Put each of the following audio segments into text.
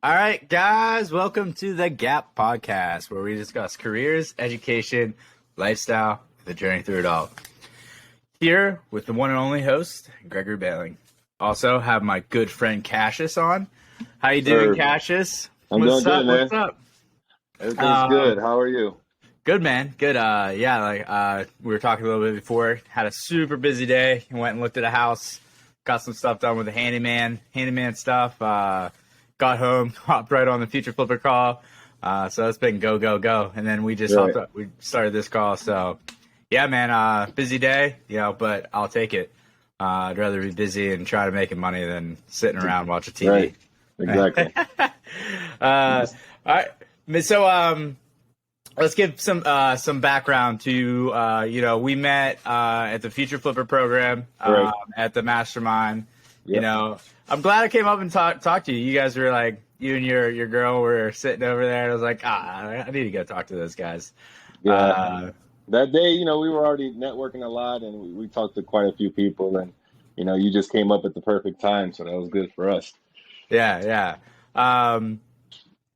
All right, guys, welcome to the Gap Podcast, where we discuss careers, education, lifestyle, the journey through it all. Here with the one and only host, Gregory Bailing. Also have my good friend Cassius on. How you doing, Cassius? I'm doing good, man. What's up? Everything's good. How are you? Good, man. Good. We were talking a little bit before. Had a super busy day. Went and looked at a house. Got some stuff done with the handyman stuff. Got home, hopped right on the Future Flipper call. So it's been go. And then we just we started this call. So, yeah, man, busy day, but I'll take it. I'd rather be busy and try to make money than sitting around watching TV. Right. Exactly. All right. So, let's give some background to, we met at the Future Flipper program at the Mastermind. Yep. I'm glad I came up and talked to you. You guys were like, you and your girl were sitting over there. And I was like, I need to go talk to those guys. Yeah. That day, we were already networking a lot, and we talked to quite a few people, and, you just came up at the perfect time, so that was good for us. Yeah.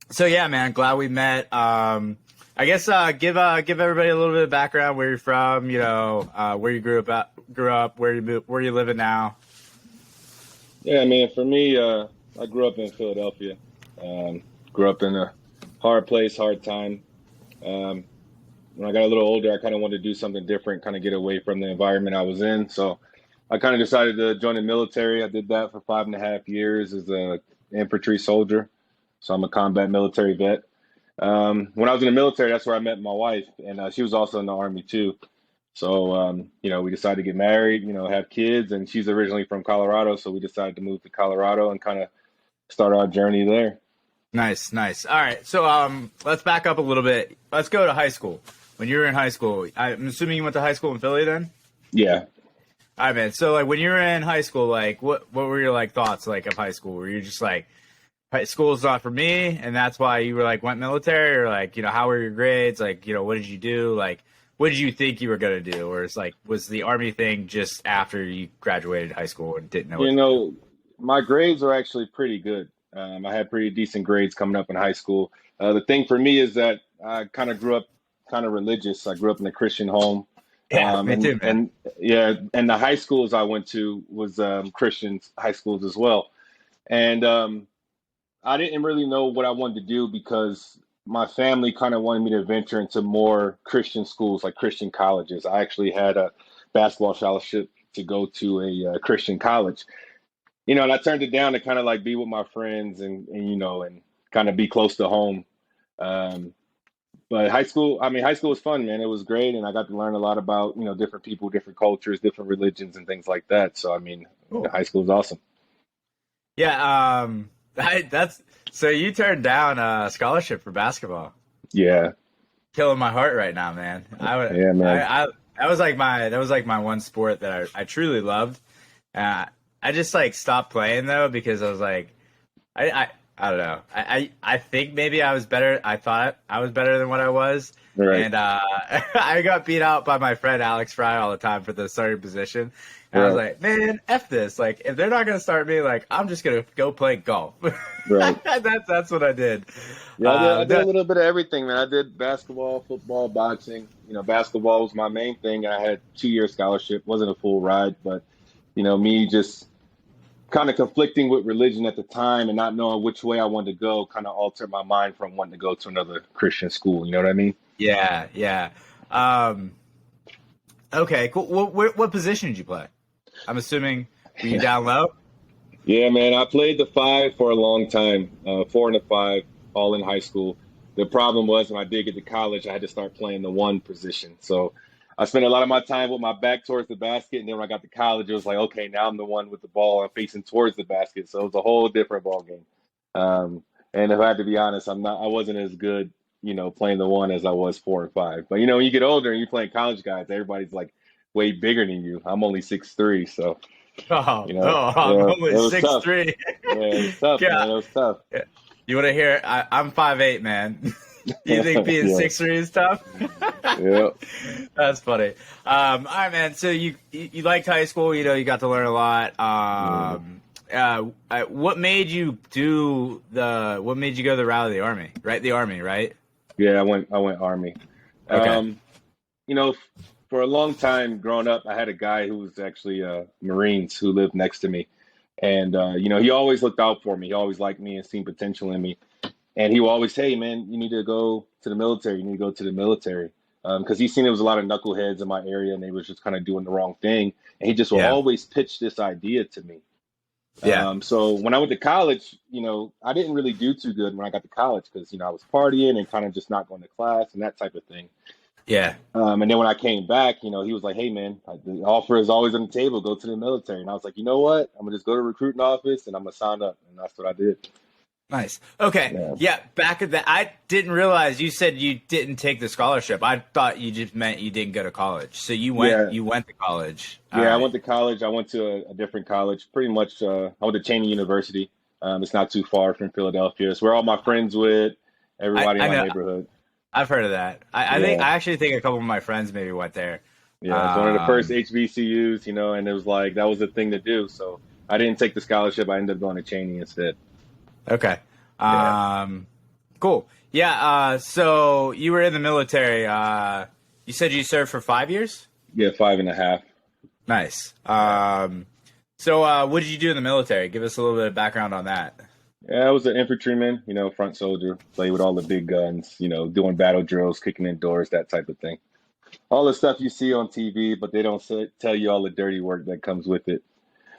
So, yeah, man, glad we met. I guess give everybody a little bit of background, where you're from, where you grew up, where you living now. Yeah, man, for me, I grew up in Philadelphia. Grew up in a hard place, hard time. When I got a little older, I kind of wanted to do something different, kind of get away from the environment I was in. So I kind of decided to join the military. I did that for 5.5 years as an infantry soldier. So I'm a combat military vet. When I was in the military, that's where I met my wife, and she was also in the Army too. So, we decided to get married, have kids, and she's originally from Colorado. So we decided to move to Colorado and kind of start our journey there. Nice. All right. So let's back up a little bit. Let's go to high school. When you were in high school, I'm assuming you went to high school in Philly then? Yeah. All right, man. So when you were in high school, what were your thoughts of high school? Were you just high school's not for me, and that's why you were went military, or how were your grades? What did you do? What did you think you were going to do? Or it's was the Army thing just after you graduated high school and didn't know? My grades were actually pretty good. I had pretty decent grades coming up in high school. The thing for me is that I kind of grew up kind of religious. I grew up in a Christian home. Yeah, me too, man. And the high schools I went to was Christian high schools as well. And I didn't really know what I wanted to do because my family kind of wanted me to venture into more Christian schools, like Christian colleges. I actually had a basketball scholarship to go to a Christian college, and I turned it down to kind of be with my friends and kind of be close to home. But high school was fun, man. It was great. And I got to learn a lot about, different people, different cultures, different religions and things like that. So, cool. High school was awesome. Yeah. So you turned down a scholarship for basketball. Yeah. Killing my heart right now, man. Yeah, man. That was my one sport that I truly loved. I just stopped playing though, because I was I don't know. I think maybe I was better. I thought I was better than what I was. Right. And I got beat out by my friend Alex Fry all the time for the starting position. And I was like, man, F this. If they're not going to start me, I'm just going to go play golf. Right. That's what I did. Yeah, I did a little bit of everything, man. I did basketball, football, boxing. Basketball was my main thing. I had a 2-year scholarship. Wasn't a full ride, but, me just kind of conflicting with religion at the time and not knowing which way I wanted to go kind of altered my mind from wanting to go to another Christian school. You know what I mean? Yeah. Okay, cool. What position did you play? I'm assuming, were you down low? Yeah, man. I played the 5 for a long time, 4 and a 5, all in high school. The problem was when I did get to college, I had to start playing the 1 position. So I spent a lot of my time with my back towards the basket. And then when I got to college, it was okay, now I'm the one with the ball. I'm facing towards the basket. So it was a whole different ball game. And if I had to be honest, I wasn't as good, playing the 1 as I was 4 and 5. But, when you get older and you're playing college guys, everybody's way bigger than you. I'm only 6'3", so. I'm only 6'3". Yeah, it was tough, man. It was tough. Yeah. You want to hear it? I'm 5'8", man. You think being 6'3" is tough? Yeah. That's funny. All right, man. So you liked high school. You got to learn a lot. what made you what made you go the route of the army? Right, the army, right? Yeah, I went Army. Okay. Um, you know, for a long time growing up, I had a guy who was actually Marines who lived next to me, and he always looked out for me. He always liked me and seen potential in me. And he will always say, "Man, you need to go to the military. You need to go to the military." Because he seen there was a lot of knuckleheads in my area, and they was just kind of doing the wrong thing. And he just will Yeah. always pitch this idea to me. Yeah. So when I went to college, I didn't really do too good when I got to college because I was partying and kind of just not going to class and that type of thing. Yeah. And then when I came back, he was like, "Hey, man, the offer is always on the table. Go to the military." And I was like, "You know what? I'm gonna just go to the recruiting office and I'm gonna sign up." And that's what I did. Nice. Okay. Yeah. Yeah. Back at that, I didn't realize you said you didn't take the scholarship. I thought you just meant you didn't go to college. So you went. Yeah. You went to college. All Yeah, I right. went to college. I went to a different college. Pretty much, I went to Cheney University. It's not too far from Philadelphia. It's where all my friends with, everybody in I my know. neighborhood. I've heard of that. Yeah, I actually think a couple of my friends maybe went there. yeah. It's one of the first Um. HBCUs, and it was like that was the thing to do. So I didn't take the scholarship. I ended up going to Cheney instead. Okay. Yeah, Cool. Yeah. So you were in the military. You said you served for 5 years. yeah, 5.5. Nice. So what did you do in the military? Give us a little bit of background on that. Yeah, I was an infantryman, front soldier, play with all the big guns, doing battle drills, kicking in doors, that type of thing. All the stuff you see on TV, but they don't tell you all the dirty work that comes with it.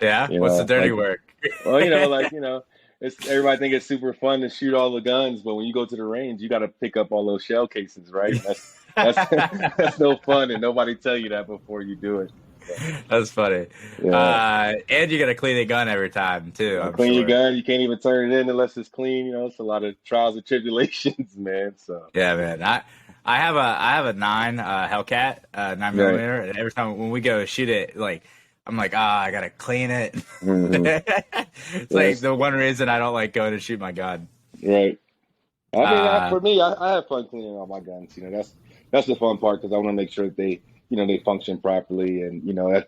Yeah. What's the dirty Like, work? well, it's everybody think it's super fun to shoot all the guns, but when you go to the range, you got to pick up all those shell casings, right? That's that's no fun, and nobody tell you that before you do it. That's funny. Yeah, And you got to clean the gun every time too. I'm clean your sure. gun. You can't even turn it in unless it's clean. It's a lot of trials and tribulations, man. So Yeah, man. I have a nine Hellcat 9mm, and every time when we go shoot it, like I'm like, I gotta clean it. hmm It's like yes, the one reason I don't like going to shoot my gun. right. I mean, Uh, for me, I have fun cleaning all my guns. That's the fun part because I want to make sure that they function properly, and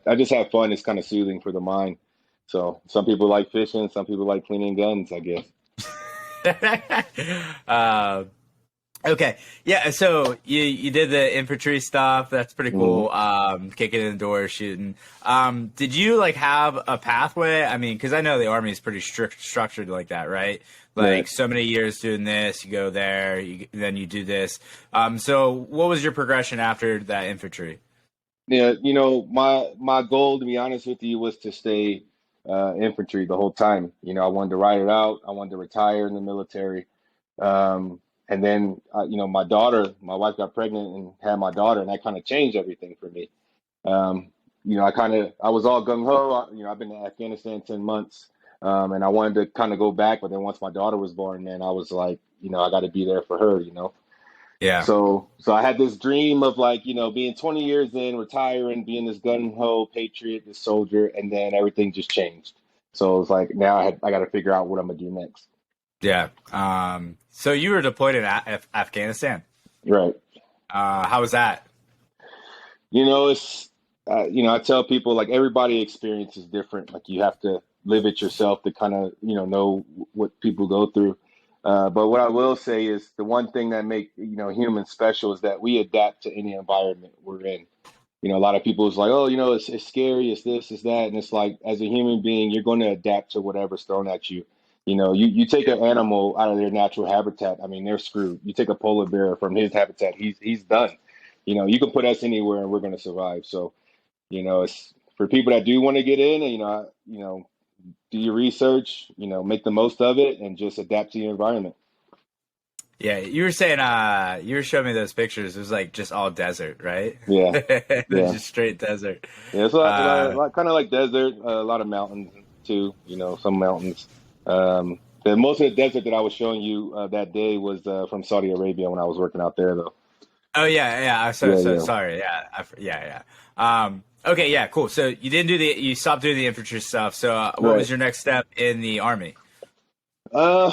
I just have fun. It's kind of soothing for the mind. So some people like fishing, some people like cleaning guns, I guess. uh, okay, yeah. So you did the infantry stuff. That's pretty hmm cool. Kicking in the door, shooting. Did you like have a pathway? I mean, because I know the army is pretty structured like that, right? Right. Like so many years doing this, you go there, then you do this. So what was your progression after that infantry? Yeah, my goal, to be honest with you, was to stay infantry the whole time. I wanted to ride it out. I wanted to retire in the military. And then, my wife got pregnant and had my daughter, and that kind of changed everything for me. I was all gung ho. I've been in Afghanistan 10 months, and I wanted to kind of go back. But then once my daughter was born, man, I was like, I got to be there for her. Yeah, So I had this dream of like, being 20 years in, retiring, being this gun ho patriot, this soldier, and then everything just changed. So it was like now I got to figure out what I'm gonna do next. yeah. So you were deployed in Afghanistan. Right. How was that? It's I tell people like everybody experience is different. Like you have to live it yourself to kind of know what people go through. But what I will say is the one thing that make humans special is that we adapt to any environment we're in. A lot of people is like, oh, it's scary, it's this, it's that, and it's like as a human being, you're going to adapt to whatever's thrown at you. You take an animal out of their natural habitat. I mean, they're screwed. You take a polar bear from his habitat, he's done. You can put us anywhere and we're going to survive. So, it's for people that do want to get in, and do your research, make the most of it, and just adapt to your environment. Yeah, you were saying you were showing me those pictures. It was like just all desert, right? Yeah, yeah, Just straight desert. yeah. It's a Uh, lot kind of like desert, a lot of mountains too. Some mountains. Most of the desert that I was showing you that day was from Saudi Arabia when I was working out there, though. oh yeah, yeah. I'm so Yeah, so yeah. sorry. Yeah, yeah. Okay, yeah, cool. So you stopped doing the infantry stuff. So what Right. was your next step in the army? Uh,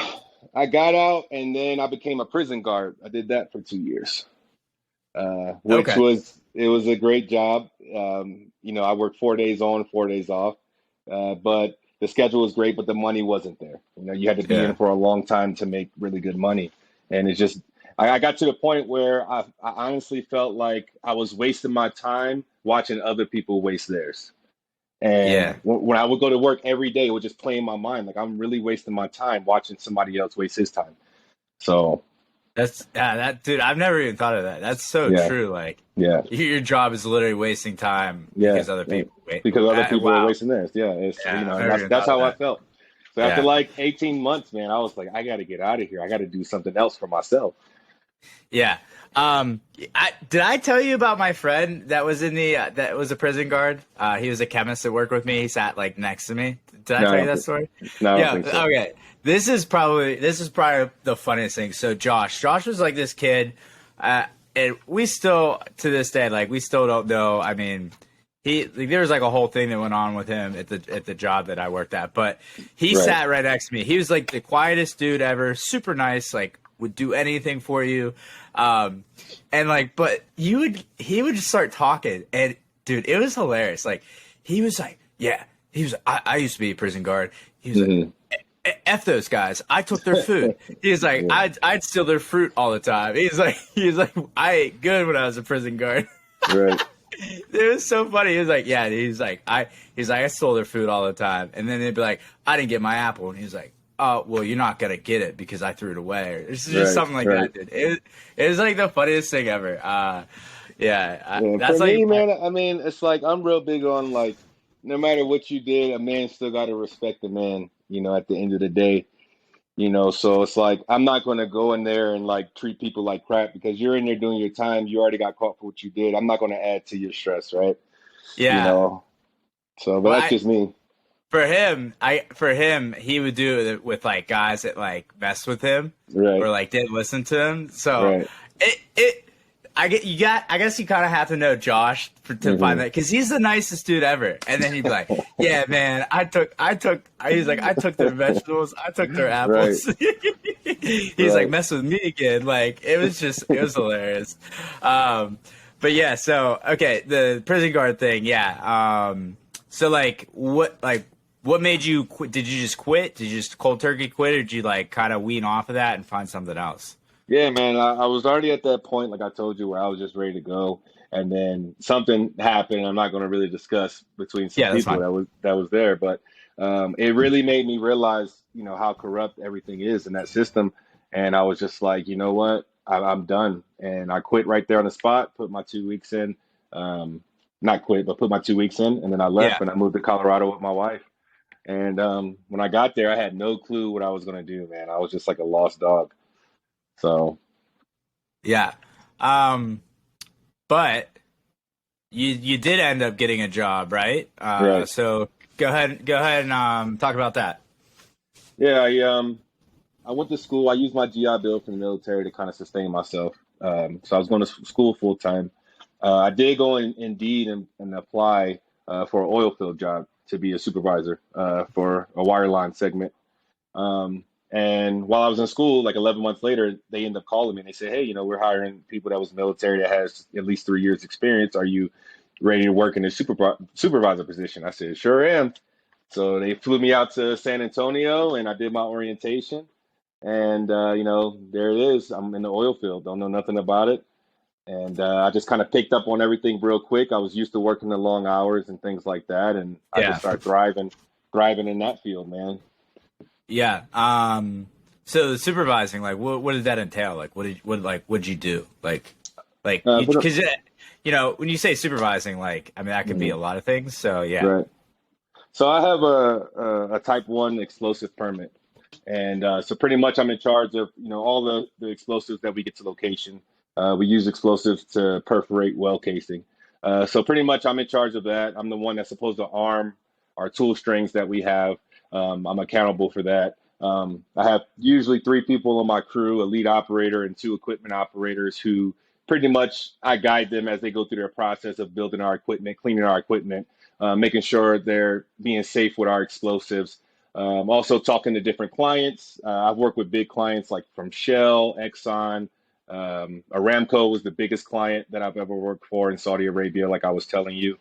I got out and then I became a prison guard. I did that for 2 years, which Okay. was a great job. I worked 4 days on, 4 days off. But the schedule was great, but the money wasn't there. You know, you had to be in Yeah. for a long time to make really good money. And it's just, I got to the point where I honestly felt like I was wasting my time watching other people waste theirs. And Yeah. when I would go to work every day, it would just play in my mind, like I'm really wasting my time watching somebody else waste his time. So, That's that dude. I've never even thought of that. That's so yeah, true. Like yeah, your job is literally wasting time yeah, because other yeah. people wait. Because other people are Wow. wasting theirs. Yeah, it's, you Yeah, know, I've and never even that's thought of how I that. felt. So after Yeah. like 18 months, man, I was like, I got to get out of here. I got to do something else for myself. Yeah. Did I tell you about my friend that was in the that was a prison guard? He was a chemist that worked with me. He sat like next to me. Did I No, I tell you don't that think, story? no, I don't Yeah. think so. Okay. This is probably the funniest thing. So Josh was like this kid, and we still to this day like we still don't know. I mean, there was like a whole thing that went on with him at the job that I worked at, but he Right. sat right next to me. He was like the quietest dude ever, super nice, like would do anything for you. And like, but he would just start talking, and dude, it was hilarious. Like, he was like, yeah, he was. I used to be a prison guard. He was like, Hmm. F those guys. I took their food. He's like, Yeah. I'd steal their fruit all the time. He's like, I ate good when I was a prison guard. Right. It was so funny. He was like, yeah. He's like, I stole their food all the time, and then they'd be like, I didn't get my apple, and he's like, oh, well, you're not gonna get it because I threw it away. Or it's just Right. something like Right. that, dude. It was like the funniest thing ever. Yeah. For That's me, like, man, I mean, it's like I'm real big on like, no matter what you did, a man still got to respect the man. You know, at the end of the day, you know, so it's like I'm not going to go in there and like treat people like crap because you're in there doing your time. You already got caught for what you did. I'm not going to add to your stress, right? You yeah. know, so but Well, that's just me. for him, he would do it with like guys that like messed with him Right. or like didn't listen to him. So Right. it I guess you kind of have to know Josh to find Hmm. that because he's the nicest dude ever. And then he'd be like, "Yeah, man, he's like, I took their vegetables, I took their Right. apples." He's like, Right. "Mess with me again." Like it was hilarious. But yeah, so okay, the prison guard thing, yeah. So what made you quit? Did you just quit? Did you just cold turkey quit, or did you like kind of wean off of that and find something else? Yeah, man, I was already at that point, like I told you, where I was just ready to go, and then something happened. I'm not going to really discuss between some Yeah, that's people fine. that was there, but it really made me realize, you know, how corrupt everything is in that system, and I was just like, you know what, I'm done, and I quit right there on the spot, put my 2 weeks in, not quit, but put my 2 weeks in, and then I left Yeah, and I moved to Colorado with my wife. And when I got there, I had no clue what I was going to do, man. I was just like a lost dog. So. yeah. Um, but you did end up getting a job, right? Right. So go ahead and talk about that. Yeah, I went to school. I used my GI Bill from the military to kind of sustain myself. So I was going to school full time. I did go in Indeed and apply for an oil field job to be a supervisor for a wireline segment. And while I was in school, like 11 months later, they end up calling me and they say, "Hey, you know, we're hiring people that was military that has at least 3 years experience. Are you ready to work in a supervisor position?" I said, "Sure am." So they flew me out to San Antonio and I did my orientation. And, you know, there it is. I'm in the oil field, don't know nothing about it. And I just kind of picked up on everything real quick. I was used to working the long hours and things like that. And I just Yeah, started thriving in that field, man. yeah. So the supervising, like, what did that entail? Like, what'd you do? Like Uh, for the, because you know when you say supervising, like, I mean that could be a Mhm. lot of things. So yeah, Right. So I have a Type 1 explosive permit. And so pretty much I'm in charge of, you know, all the explosives that we get to location. We use explosives to perforate well casing. So pretty much I'm in charge of that. I'm the one that's supposed to arm our tool strings that we have. I'm accountable for that. I have usually three people on my crew, a lead operator and two equipment operators who pretty much I guide them as they go through their process of building our equipment, cleaning our equipment, making sure they're being safe with our explosives. Also talking to different clients. I've worked with big clients like from Shell, Exxon. Aramco was the biggest client that I've ever worked for in Saudi Arabia, like I was telling you.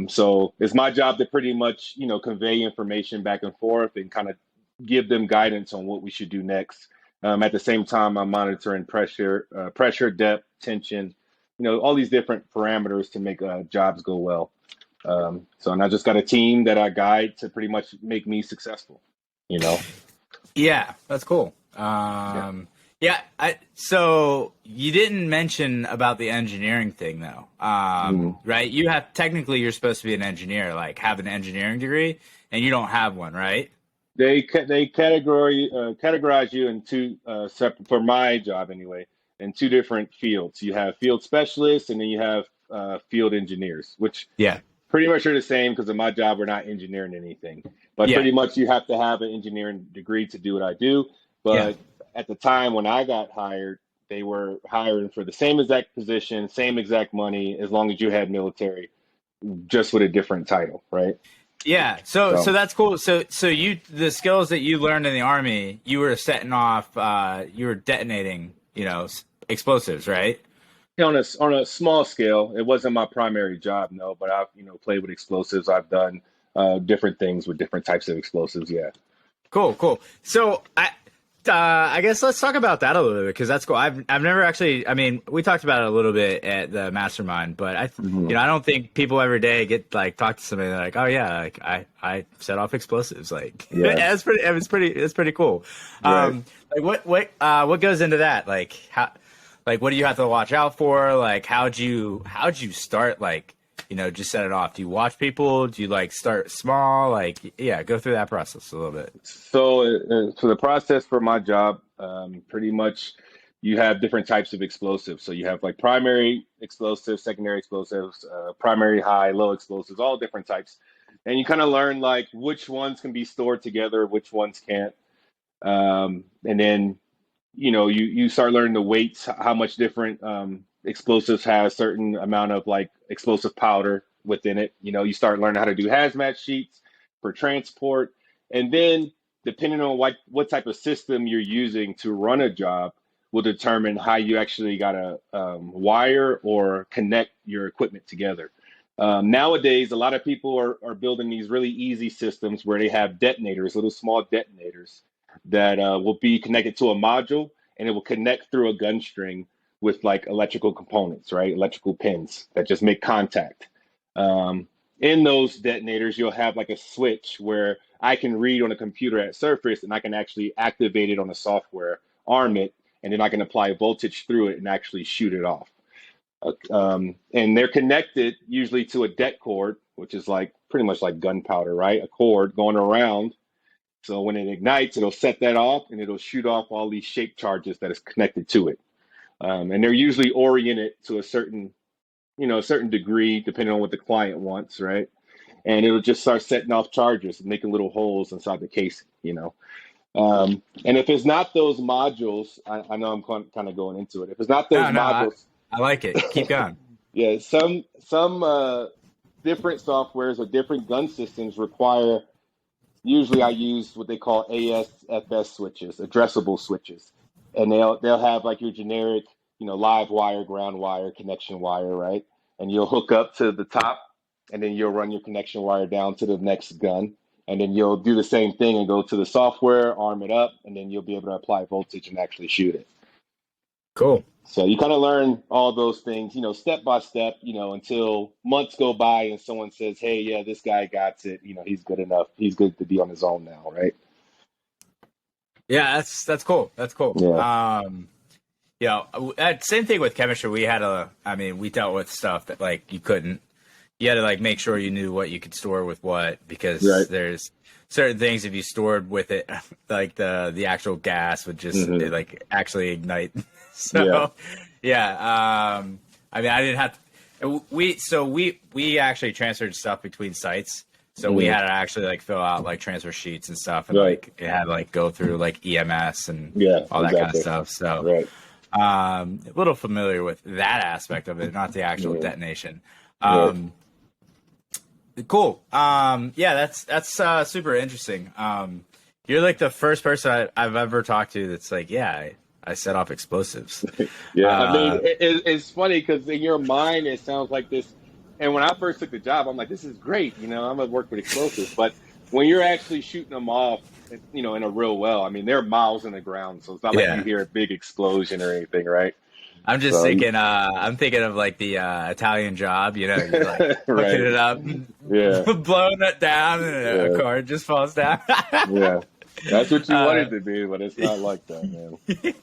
So it's my job to pretty much, convey information back and forth and kind of give them guidance on what we should do next. At the same time, I'm monitoring pressure, depth, tension, all these different parameters to make jobs go well. And I just got a team that I guide to pretty much make me successful, Yeah, that's cool. So you didn't mention about the engineering thing though, right? You're supposed to be an engineer, like have an engineering degree, and you don't have one, right? They categorize you in two separate, for my job anyway, in two different fields. You have field specialists, and then you have field engineers, which pretty much are the same because in my job we're not engineering anything. But pretty much you have to have an engineering degree to do what I do. But at the time when I got hired, they were hiring for the same exact position, same exact money, as long as you had military, just with a different title, right? Yeah, so that's cool. So the skills that you learned in the Army, you were setting off, you were detonating, explosives, right? On a small scale. It wasn't my primary job, no, but I've played with explosives. I've done different things with different types of explosives. Yeah. Cool. So I guess let's talk about that a little bit because that's cool. I've never actually. I mean, we talked about it a little bit at the mastermind, but I don't think people every day get talk to somebody and they're like, oh yeah, like I set off explosives. Like it's pretty cool. Right. What goes into that? Like how, what do you have to watch out for? Like how'd you start? Just set it off. Do you watch people? Do you start small? Go through that process a little bit. So the process for my job, pretty much you have different types of explosives. So you have primary explosives, secondary explosives, primary high, low explosives, all different types. And you kind of learn which ones can be stored together, which ones can't. And then, you start learning the weights, how much different explosives have a certain amount of explosive powder within it. You start learning how to do hazmat sheets for transport. And then depending on what type of system you're using to run a job will determine how you actually got to wire or connect your equipment together. Nowadays, a lot of people are building these really easy systems where they have detonators, little small detonators that will be connected to a module, and it will connect through a gun string with electrical components, right? Electrical pins that just make contact. In those detonators, you'll have a switch where I can read on a computer at surface and I can actually activate it on the software, arm it, and then I can apply voltage through it and actually shoot it off. And they're connected usually to a det cord, which is pretty much like gunpowder, right? A cord going around. So when it ignites, it'll set that off and it'll shoot off all these shape charges that is connected to it. And they're usually oriented to a certain degree, depending on what the client wants, right? And it'll just start setting off charges and making little holes inside the casing, And if it's not those modules, I know I'm kind of going into it. If it's not those modules, I like it. Keep going. Yeah, some different softwares or different gun systems require. Usually, I use what they call ASFS switches, addressable switches, and they'll have your generic, live wire, ground wire, connection wire, right? And you'll hook up to the top, and then you'll run your connection wire down to the next gun, and then you'll do the same thing and go to the software, arm it up, and then you'll be able to apply voltage and actually shoot it. Cool. So you kind of learn all those things, step by step, until months go by and someone says, hey, yeah, this guy got it. He's good enough. He's good to be on his own now, right? Yeah, that's cool. That's cool. Yeah. Same thing with chemistry. We dealt with stuff that you had to make sure you knew what you could store with what, because there's certain things, if you stored with it, the actual gas would just actually ignite. So I didn't have to, we actually transferred stuff between sites. So we had to actually fill out transfer sheets and stuff, and it had go through EMS and all that kind of stuff. So a little familiar with that aspect of it, not the actual detonation. Cool. That's super interesting. You're the first person I've ever talked to that's I set off explosives. It's funny because in your mind it sounds like this And when I first took the job, I'm like, this is great. You know, I'm gonna work with explosives. But when you're actually shooting them off, you know, in a real well, I mean, they're miles in the ground, so it's not like you Yeah. hear a big explosion or anything, right? I'm just So, thinking, I'm thinking of like the Italian Job, you know, you're like hooking right. it up, Yeah. blowing it down, and a Yeah. car just falls down. Yeah. That's what you uh, wanted to be, but it's not like that, man.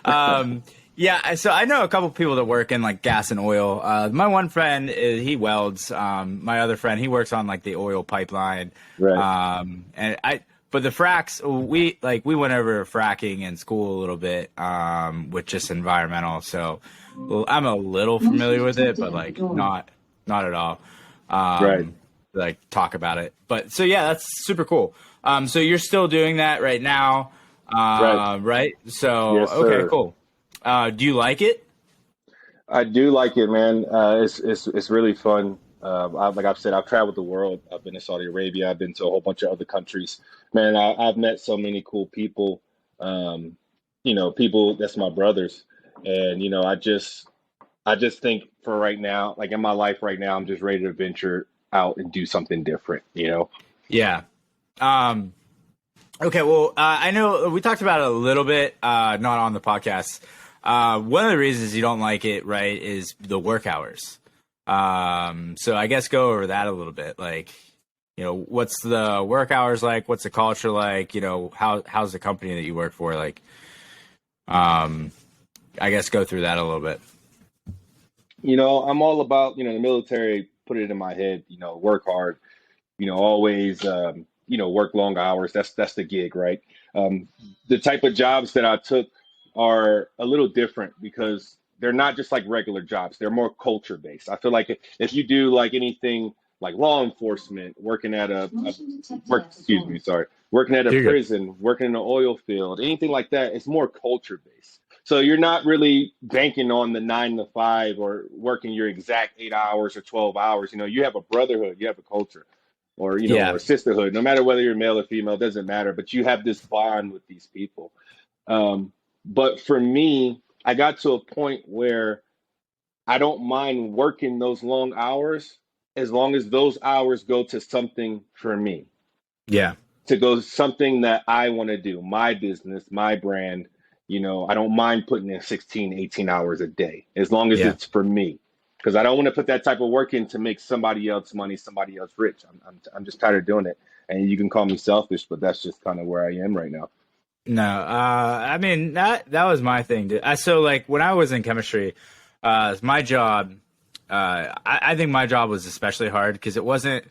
um, yeah, so I know a couple people that work in like gas and oil. My one friend, he welds. My other friend, he works on like the oil pipeline. Right. But the fracks, we went over fracking in school a little bit, with just environmental. So well, I'm a little familiar with it, but like not at all. Right. Like talk about it. But so yeah, that's super cool. So you're still doing that right now, Right. right? So Yes, okay, sir. cool. Do you like it? I do like it, man. It's really fun. Like I've said, I've traveled the world. I've been to Saudi Arabia. I've been to a whole bunch of other countries. Man, I've met so many cool people. Um, you know, people that's my brothers, and you know, I just think for right now, like in my life right now, I'm just ready to venture out and do something different. You know. Yeah. Um, okay. Well, I know we talked about it a little bit, not on the podcast. One of the reasons you don't like it, right, is the work hours. So I guess go over that a little bit. Like, you know, what's the work hours like? What's the culture like? You know, how's the company that you work for like? Um, I guess go through that a little bit. You know, I'm all about, you know, the military put it in my head, you know, work hard, you know, always, you know, work long hours. That's the gig, right? Um, the type of jobs that I took are a little different because they're not just like regular jobs. They're more culture based. I feel like if you do like anything like law enforcement, excuse me, sorry, working at a You're good. prison, working in an oil field, anything like that, it's more culture based. So you're not really banking on the 9 to 5 or working your exact 8 hours or 12 hours. You know, you have a brotherhood, you have a culture or, you know, Yeah. or sisterhood, no matter whether you're male or female, it doesn't matter, but you have this bond with these people. But for me, I got to a point where I don't mind working those long hours as long as those hours go to something for me, Yeah. to go something that I want to do, my business, my brand. You know, I don't mind putting in 16, 18 hours a day as long as Yeah. it's for me. Because I don't want to put that type of work in to make somebody else money, somebody else rich. I'm just tired of doing it. And you can call me selfish, but that's just kind of where I am right now. No, I mean that was my thing. So like when I was in chemistry, my job, I think my job was especially hard because it wasn't.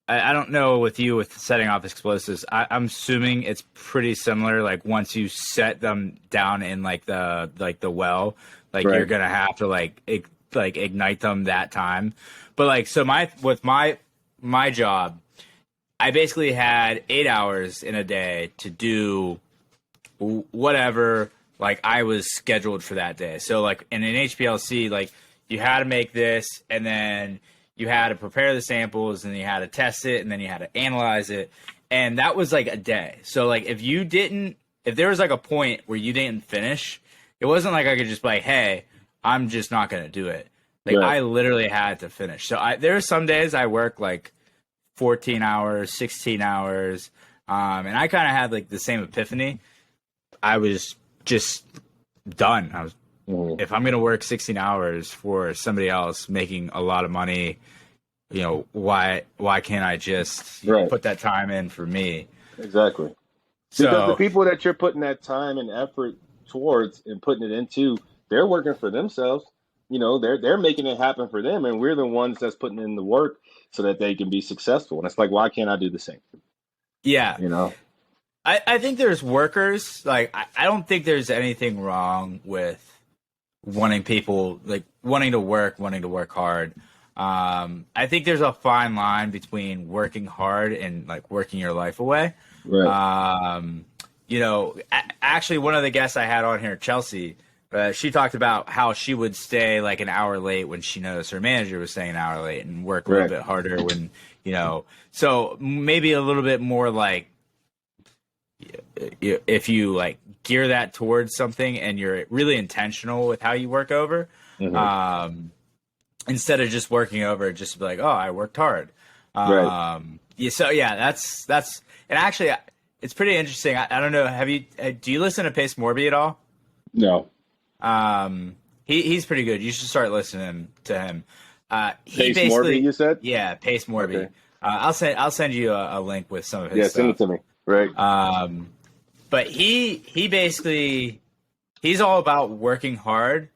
I don't know with you with setting off explosives. I'm assuming it's pretty similar. Like once you set them down in like the well, like you're Right. gonna have to like ignite them that time. But like so my job, I basically had 8 hours in a day to do whatever like I was scheduled for that day. So like in an HPLC, like you had to make this and then you had to prepare the samples and then you had to test it and then you had to analyze it. And that was like a day. So like if there was like a point where you didn't finish, it wasn't like I could just be like, hey, I'm just not going to do it. Like Right. I literally had to finish. So there are some days I work like 14 hours, 16 hours. And I kind of had like the same epiphany. I was just done. Mhm. If I'm going to work 16 hours for somebody else making a lot of money, you know, why can't I just Right. put that time in for me? Exactly. Because the So, people that you're putting that time and effort towards and putting it into, they're working for themselves. You know, they're making it happen for them, and we're the ones that's putting in the work so that they can be successful. And it's like, why can't I do the same? yeah, You know? I think there's workers. Like, I don't think there's anything wrong with wanting people, like, wanting to work hard. I think there's a fine line between working hard and, like, working your life away. Right. You know, actually, one of the guests I had on here, Chelsea, she talked about how she would stay like an hour late when she noticed her manager was staying an hour late and work a little Right. bit harder when, you know, so maybe a little bit more like if you like gear that towards something and you're really intentional with how you work over, Hmm. um, instead of just working over it, just to be like, oh, I worked hard. Right. Yeah, so yeah, that's and actually, it's pretty interesting. I don't know. Do you listen to Pace Morby at all? No. He's pretty good. You should start listening to him. He Pace basically, Morby, you said? yeah, Pace Morby. Okay. I'll send you a link with some of his Yeah, stuff. send it to me. Right. But he basically he's all about working hard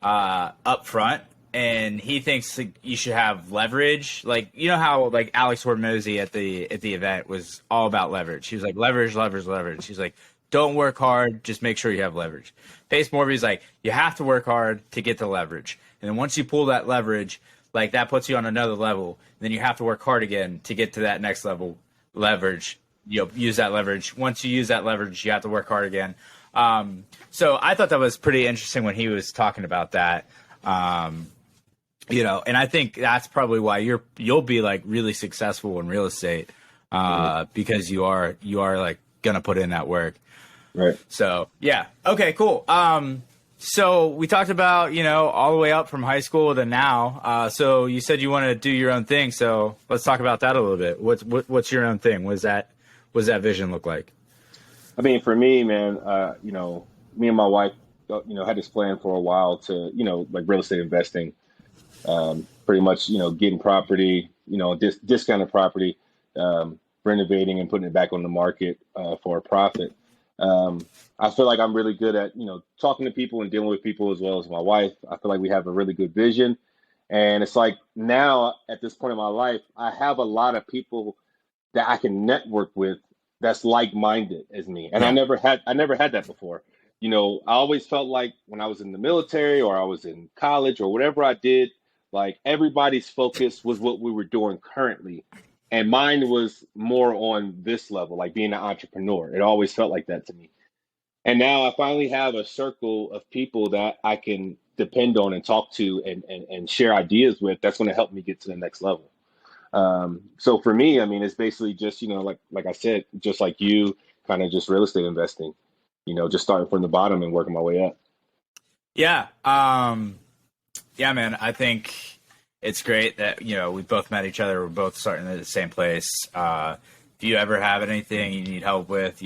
up front, and he thinks like, you should have leverage. Like you know how like Alex Hormozy at the event was all about leverage. He was like leverage, leverage, leverage. He's like, don't work hard, just make sure you have leverage. Pace Morby's like, you have to work hard to get the leverage, and then once you pull that leverage, like that puts you on another level. Then you have to work hard again to get to that next level leverage. You'll use that leverage. Once you use that leverage, you have to work hard again. So I thought that was pretty interesting when he was talking about that. And I think that's probably why you'll be like really successful in real estate because you are like gonna put in that work. Right. So yeah, okay, cool. So we talked about all the way up from high school to now. So you said you want to do your own thing. So let's talk about that a little bit. What's your own thing? What does that vision look like? I mean, for me, man, me and my wife, had this plan for a while to, like real estate investing, pretty much, getting property, discounted property, renovating and putting it back on the market for a profit. I feel like I'm really good at, talking to people and dealing with people as well as my wife. I feel like we have a really good vision. And it's like now at this point in my life, I have a lot of people that I can network with that's like-minded as me. And Yeah. I never had that before. I always felt like when I was in the military or I was in college or whatever I did, like everybody's focus was what we were doing currently. And mine was more on this level, like being an entrepreneur. It always felt like that to me. And now I finally have a circle of people that I can depend on and talk to and share ideas with. That's going to help me get to the next level. So for me, I mean, it's basically just, like I said, just like you, kind of just real estate investing, just starting from the bottom and working my way up. Yeah. Yeah, man, I think it's great that, we both met each other. We're both starting at the same place. If you ever have anything you need help with,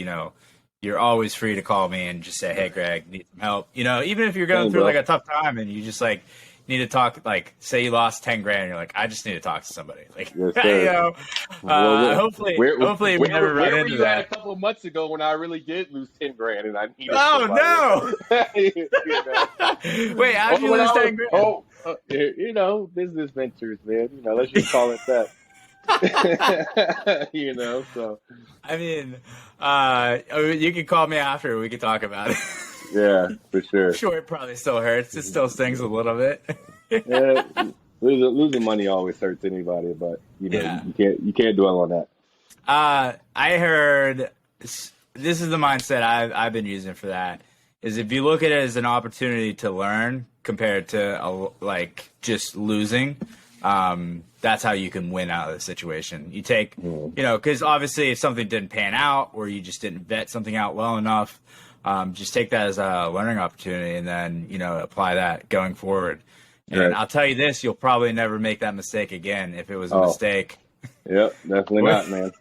you're always free to call me and just say, hey, Greg, need some help. Even if you're going through like a tough time and you just like need to talk, like say you lost 10 grand and you're like, I just need to talk to somebody. Like, Yes, hopefully we never run into you that. at a couple of months ago when I really did lose 10 grand and I needed Oh, somebody. no. Wait, how did you lose 10 grand? Business ventures, man. Let's just call it that. So. I mean, you can call me after. We can talk about it. Yeah, for sure. I'm sure it probably still hurts. It still stings a little bit. Yeah, losing money always hurts anybody, but you can't dwell on that. I heard this is the mindset I've been using for that. Is if you look at it as an opportunity to learn compared to like just losing, that's how you can win out of the situation. You take, because obviously if something didn't pan out or you just didn't vet something out well enough, just take that as a learning opportunity and then, apply that going forward. And Right. I'll tell you this, you'll probably never make that mistake again if it was a mistake. Yep, definitely not, man.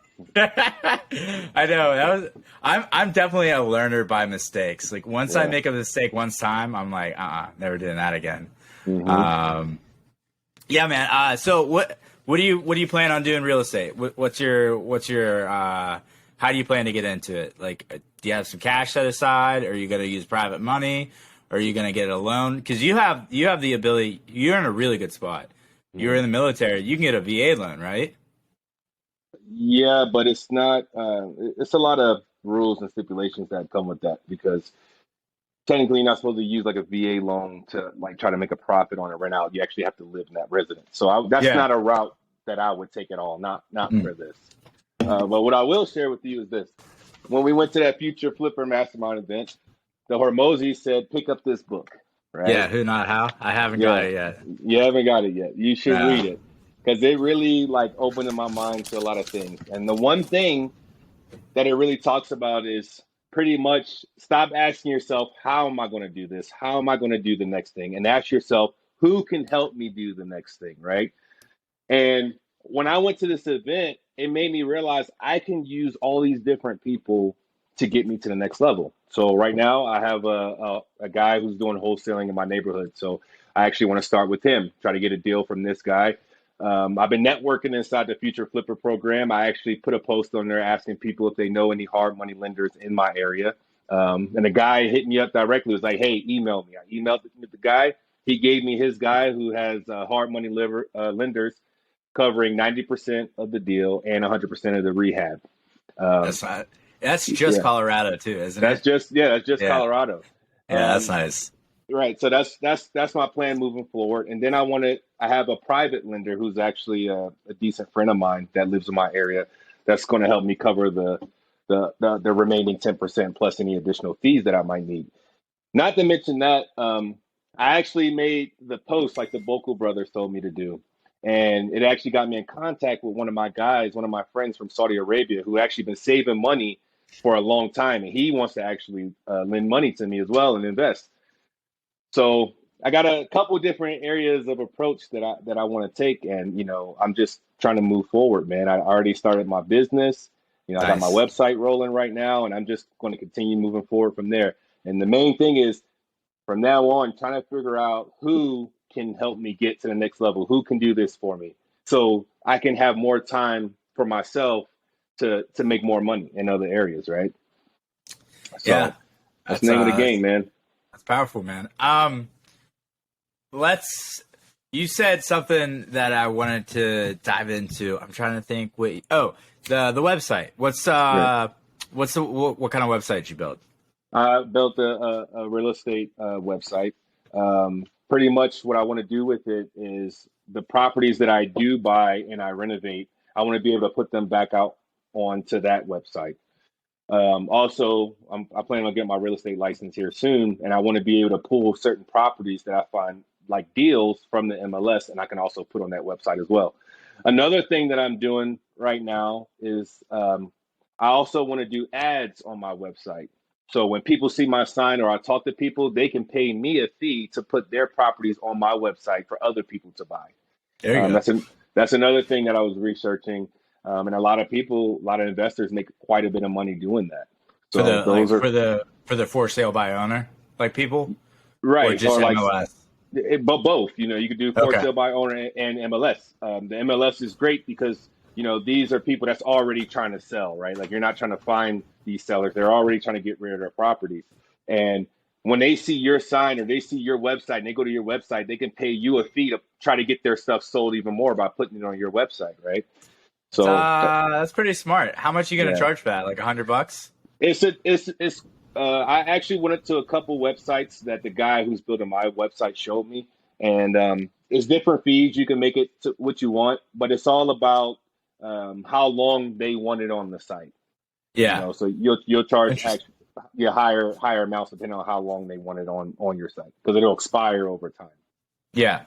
I know I'm definitely a learner by mistakes. Like once I make a mistake one time, I'm like, never doing that again. Mm-hmm. Yeah, man. So what do you plan on doing real estate? What's your how do you plan to get into it? Like, do you have some cash set aside? Or are you going to use private money? Or are you going to get a loan? Because you have the ability. You're in a really good spot. You're in the military. You can get a VA loan, right? Yeah, but it's not. It's a lot of rules and stipulations that come with that because technically you're not supposed to use like a VA loan to like try to make a profit on a rent out. You actually have to live in that residence. So that's not a route that I would take at all. Not for this. But what I will share with you is this: when we went to that Future Flipper Mastermind event, the Hormozy said, "Pick up this book." Right? Yeah. Who, not how? I haven't got it yet. You haven't got it yet. You should read it because it really like opened my mind to a lot of things. And the one thing that it really talks about is pretty much stop asking yourself, "How am I going to do this? How am I going to do the next thing?" And ask yourself, who can help me do the next thing, right? And when I went to this event, it made me realize I can use all these different people to get me to the next level. So right now I have a guy who's doing wholesaling in my neighborhood. So I actually want to start with him, try to get a deal from this guy. I've been networking inside the Future Flipper program. I actually put a post on there asking people if they know any hard money lenders in my area. And the guy hit me up directly, was like, hey, email me. I emailed the guy. He gave me his guy who has hard money lenders covering 90% of the deal and 100% of the rehab. That's just Colorado too, isn't it? That's just Colorado. Yeah, that's nice. Right. So that's my plan moving forward. And then I have a private lender who's actually a decent friend of mine that lives in my area that's going to help me cover the remaining 10% plus any additional fees that I might need. Not to mention that I actually made the post like the Bokel brothers told me to do. And it actually got me in contact with one of my friends from Saudi Arabia who actually been saving money for a long time. And he wants to actually lend money to me as well and invest. So I got a couple different areas of approach that I want to take. And, I'm just trying to move forward, man. I already started my business. I got my website rolling right now, and I'm just going to continue moving forward from there. And the main thing is from now on, trying to figure out who can help me get to the next level, who can do this for me so I can have more time for myself to make more money in other areas, right? So yeah, that's the name of the game, man. That's powerful, man. You said something that I wanted to dive into. I'm trying to think. The website. What kind of website did you build? I built a real estate website. Pretty much what I want to do with it is the properties that I do buy and I renovate, I want to be able to put them back out onto that website. Also, I plan on getting my real estate license here soon, and I want to be able to pull certain properties that I find like deals from the MLS, and I can also put on that website as well. Another thing that I'm doing right now is I also want to do ads on my website. So when people see my sign or I talk to people, they can pay me a fee to put their properties on my website for other people to buy. There you go. That's another thing that I was researching. And a lot of investors make quite a bit of money doing that. So for the for sale by owner, like people, right? Or just MLS. But both. You could do for sale by owner and MLS. The MLS is great because these are people that's already trying to sell, right? Like you're not trying to find these sellers; they're already trying to get rid of their properties. And when they see your sign or they see your website and they go to your website, they can pay you a fee to try to get their stuff sold even more by putting it on your website, right? So that's pretty smart. How much are you going to charge for that? Like $100? I actually went to a couple websites that the guy who's building my website showed me, and it's different fees. You can make it to what you want, but it's all about how long they want it on the site. Yeah. So you'll charge higher amounts depending on how long they want it on your site because it'll expire over time. Yeah.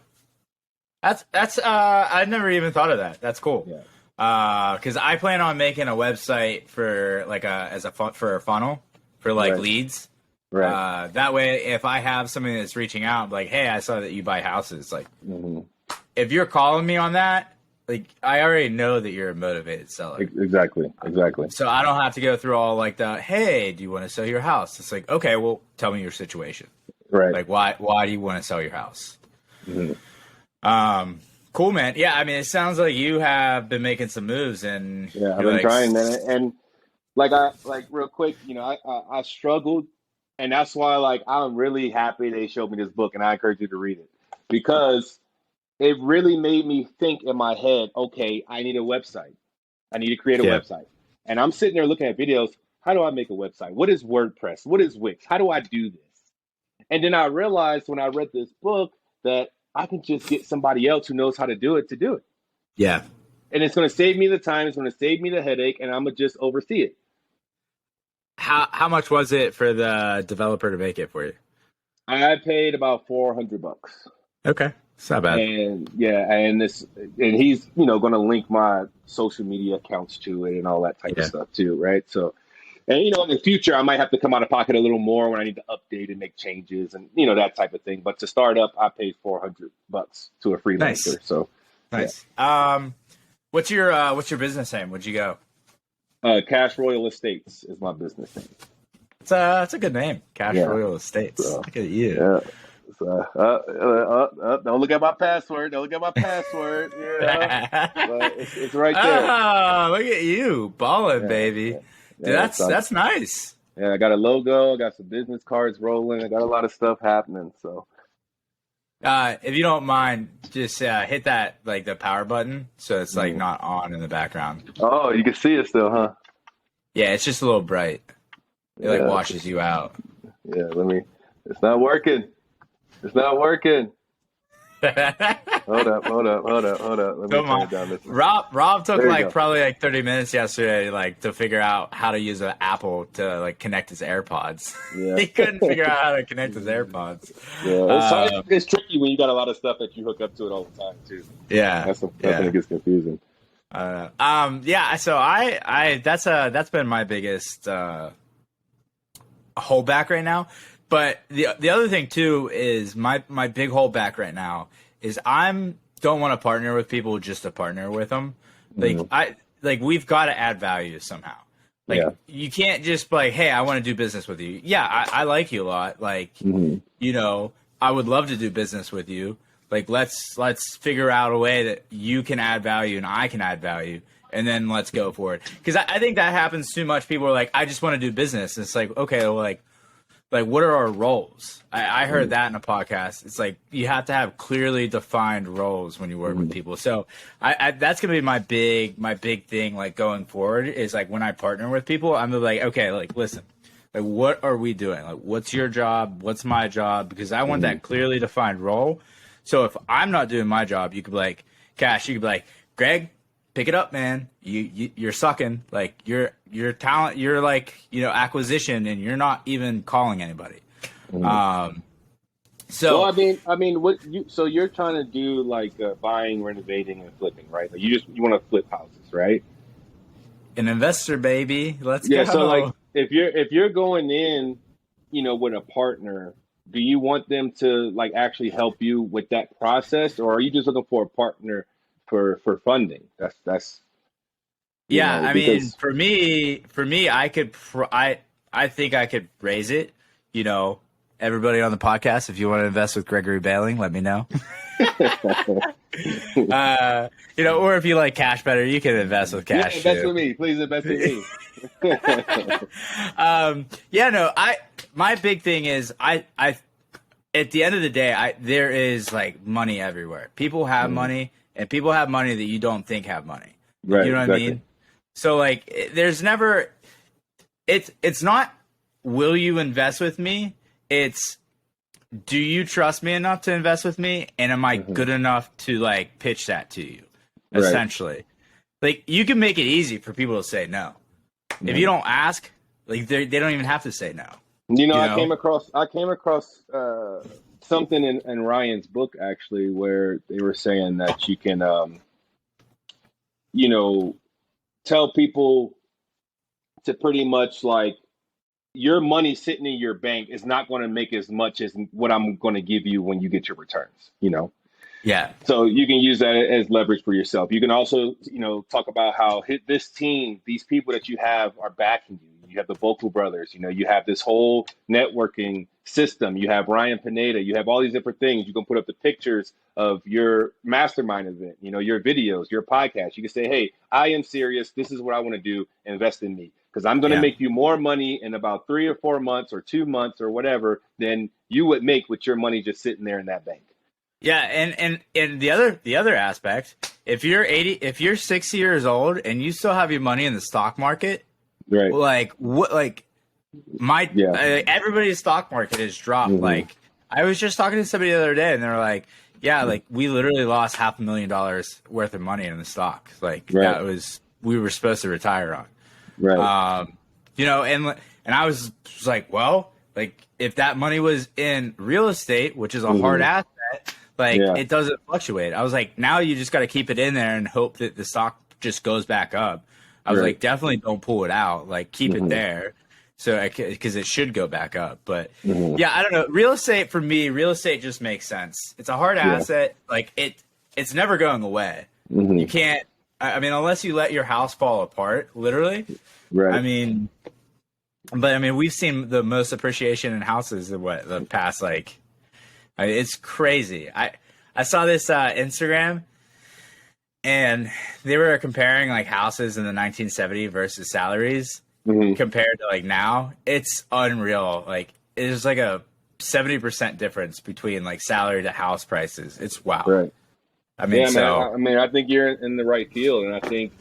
That's I've never even thought of that. That's cool. Yeah. Because I plan on making a website for for a funnel for leads. Right. That way, if I have somebody that's reaching out, I'm like, hey, I saw that you buy houses. Like, if you're calling me on that, like, I already know that you're a motivated seller. Exactly. So I don't have to go through all like the, hey, do you want to sell your house? It's like, okay, well, tell me your situation. Right. Like, why do you want to sell your house? Cool, man. Yeah, I mean, it sounds like you have been making some moves, and I've been trying, man. And real quick, I struggled, and that's why I'm really happy they showed me this book, and I encourage you to read it because it really made me think in my head. Okay, I need a website. I need to create a website, and I'm sitting there looking at videos. How do I make a website? What is WordPress? What is Wix? How do I do this? And then I realized when I read this book that I can just get somebody else who knows how to do it. Yeah. And it's going to save me the time. It's going to save me the headache, and I'm going to just oversee it. How much was it for the developer to make it for you? I paid about $400. Okay. It's not bad. And he's, going to link my social media accounts to it and all that type of stuff too. Right. So And in the future, I might have to come out of pocket a little more when I need to update and make changes and that type of thing. But to start up, I paid $400 to a freelancer. Nice. So Nice. Yeah. What's your business name? Where'd you go? Cash Royal Estates is my business name. It's a good name, Cash Royal Estates. So, look at you. Yeah. So, don't look at my password. Don't look at my password. But it's right there. Oh, look at you, balling, baby. Dude, that's nice. Yeah, I got a logo. I got some business cards rolling. I got a lot of stuff happening. So, if you don't mind, just hit that the power button so it's not on in the background. Oh, you can see it still, huh? Yeah, it's just a little bright. It washes you out. Yeah, it's not working. It's not working. Hold up. Let me turn it down this way. Rob took probably 30 minutes yesterday to figure out how to use an Apple to connect his AirPods. Yeah. He couldn't figure out how to connect his AirPods. Yeah, it's tricky when you got a lot of stuff that you hook up to it all the time too. Yeah, that's when it gets confusing. Yeah. So that's been my biggest holdback right now. But the other thing too is my big holdback right now is don't want to partner with people just to partner with them. We've got to add value somehow. You can't just be like, hey, I want to do business with you. Yeah, I like you a lot. I would love to do business with you. Let's figure out a way that you can add value and I can add value, and then let's go for it. Because I think that happens too much. People are like, I just want to do business. And it's okay, well, what are our roles? I heard that in a podcast. It's you have to have clearly defined roles when you work with people. So that's gonna be my big thing. Going forward is when I partner with people, I'm okay, listen, what are we doing? What's your job? What's my job? Because I want that clearly defined role. So if I'm not doing my job, you could be Cash. You could be Greg, pick it up, man. You're sucking. Your talent, you're acquisition, and you're not even calling anybody. So so you're trying to do buying, renovating, and flipping, right? You want to flip houses, right? An investor, baby. Let's go. Yeah. So if you're going in, with a partner, do you want them to actually help you with that process, or are you just looking for a partner for funding? That's for me, I think I could raise it. Everybody on the podcast, if you want to invest with Gregory Bailing, let me know. Or if you like cash better, you can invest with Cash. Invest with me, please invest with me. My big thing is I at the end of the day, there is money everywhere. People have money, and people have money that you don't think have money. Right. You know what I mean? So there's never, it's not, will you invest with me? It's, do you trust me enough to invest with me? And am I good enough to pitch that to you? Essentially. You can make it easy for people to say no. If you don't ask, they don't even have to say no. I came across something in Ryan's book actually, where they were saying that you can, tell people to pretty much your money sitting in your bank is not going to make as much as what I'm going to give you when you get your returns, Yeah. So you can use that as leverage for yourself. You can also, talk about how this team, these people that you have are backing you. You have the Vocal Brothers, you have this whole networking system. You have Ryan Pineda. You have all these different things. You can put up the pictures of your mastermind event, your videos, your podcast. You can say, hey, I am serious. This is what I want to do. Invest in me, because I'm going to make you more money in about 3 or 4 months or 2 months or whatever than you would make with your money just sitting there in that bank. Yeah, and the other aspect, if you're 60 years old and you still have your money in the stock market, right? Everybody's stock market has dropped. I was just talking to somebody the other day, and they were like, "Yeah, we literally lost $500,000 worth of money in the stock. That was we were supposed to retire on, right? And I was like, well, if that money was in real estate, which is a hard asset." It doesn't fluctuate. I was like, now you just got to keep it in there and hope that the stock just goes back up. I was Right. like, definitely don't pull it out. Like, keep it Mhm. there. So, because it should go back up. But Mhm. yeah, I don't know. Real estate for me, real estate just makes sense. It's a hard Yeah. asset. Like it's never going away. You Mhm. can't. I mean, unless you let your house fall apart, literally. Right. I mean, but I mean, we've seen the most appreciation in houses in what the past like. It's crazy. I saw this Instagram, and they were comparing like houses in the 1970s versus salaries Mhm. compared to like now. It's unreal. Like there's like a 70% difference between like salary to house prices. It's wow. Right. I mean, Yeah, man. so I mean, I think you're in the right field, and I think,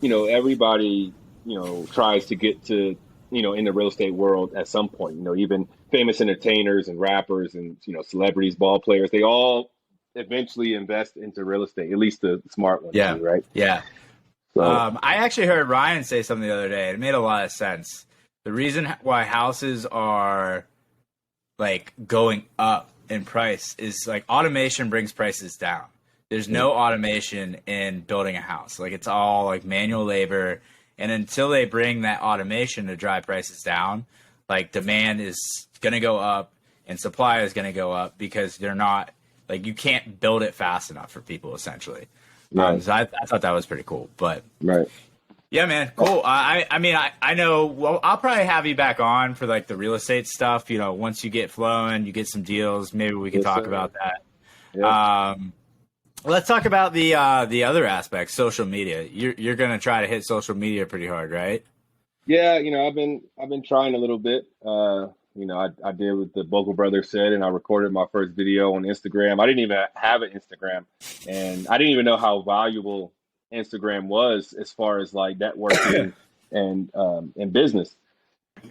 everybody, tries to get to, in the real estate world at some point. Even famous entertainers and rappers and celebrities, ball players, they all eventually invest into real estate. At least the smart ones yeah, do, right? yeah. So, I actually heard Ryan say something the other day. It made a lot of sense. The reason why houses are like going up in price is like automation brings prices down. There's no automation in building a house. Like it's all like manual labor. And until they bring that automation to drive prices down, like demand is going to go up and supply is going to go up because they're not like you can't build it fast enough for people essentially. right, So I thought that was pretty cool. But right. yeah, man, cool. I mean, I know. Well, I'll probably have you back on for like the real estate stuff. Once you get flowing, you get some deals. Maybe we can Yes, talk sir. about that. Yeah. Let's talk about the other aspects, social media. You're gonna try to hit social media pretty hard, right? Yeah, I've been trying a little bit. I did what the Bogle Brothers said, and I recorded my first video on Instagram. I didn't even have an Instagram, and I didn't even know how valuable Instagram was as far as like networking and business.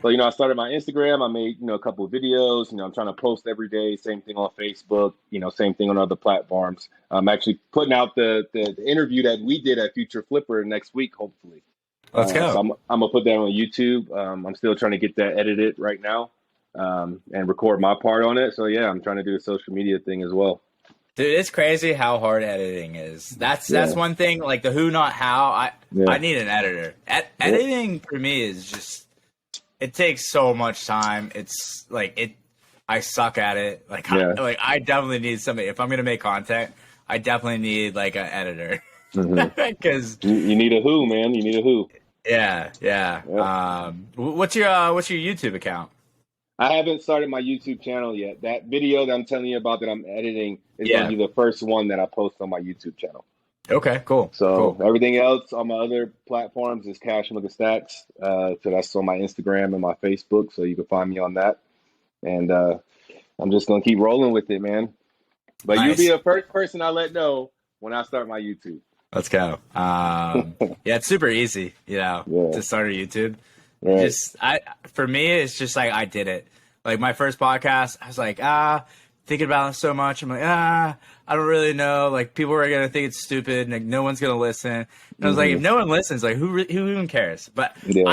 So, I started my Instagram. I made, a couple of videos. I'm trying to post every day. Same thing on Facebook. Same thing on other platforms. I'm actually putting out the interview that we did at Future Flipper next week, hopefully. Let's So go. I'm gonna put that on YouTube. I'm still trying to get that edited right now, and record my part on it. So yeah, I'm trying to do a social media thing as well. Dude, it's crazy how hard editing is. That's Yeah, one thing. Like the who, not how. I yeah, need an editor. yeah, Editing for me is just it takes so much time. It's like it. I suck at it. Like yeah. I definitely need somebody. If I'm gonna make content, I definitely need like an editor hmm because you need a who, man. You need a who. yeah, yeah. Yeah. What's your YouTube account? I haven't started my YouTube channel yet. That video that I'm telling you about that I'm editing is going Yeah. to be the first one that I post on my YouTube channel. Okay. Cool. So Cool. everything else on my other platforms is Cash with the Stacks. So that's on my Instagram and my Facebook. So you can find me on that. And I'm just going to keep rolling with it, man. But you'll be Nice. the first person I let know when I start my YouTube. Let's go. Yeah, it's super easy, Yeah. to start a YouTube. Right. For me, it's just like I did it. Like my first podcast, I was like, thinking about it so much. I'm like, I don't really know. Like people are gonna think it's stupid, and like no one's gonna listen. And I was like, if no one listens, like who even cares? But Yeah.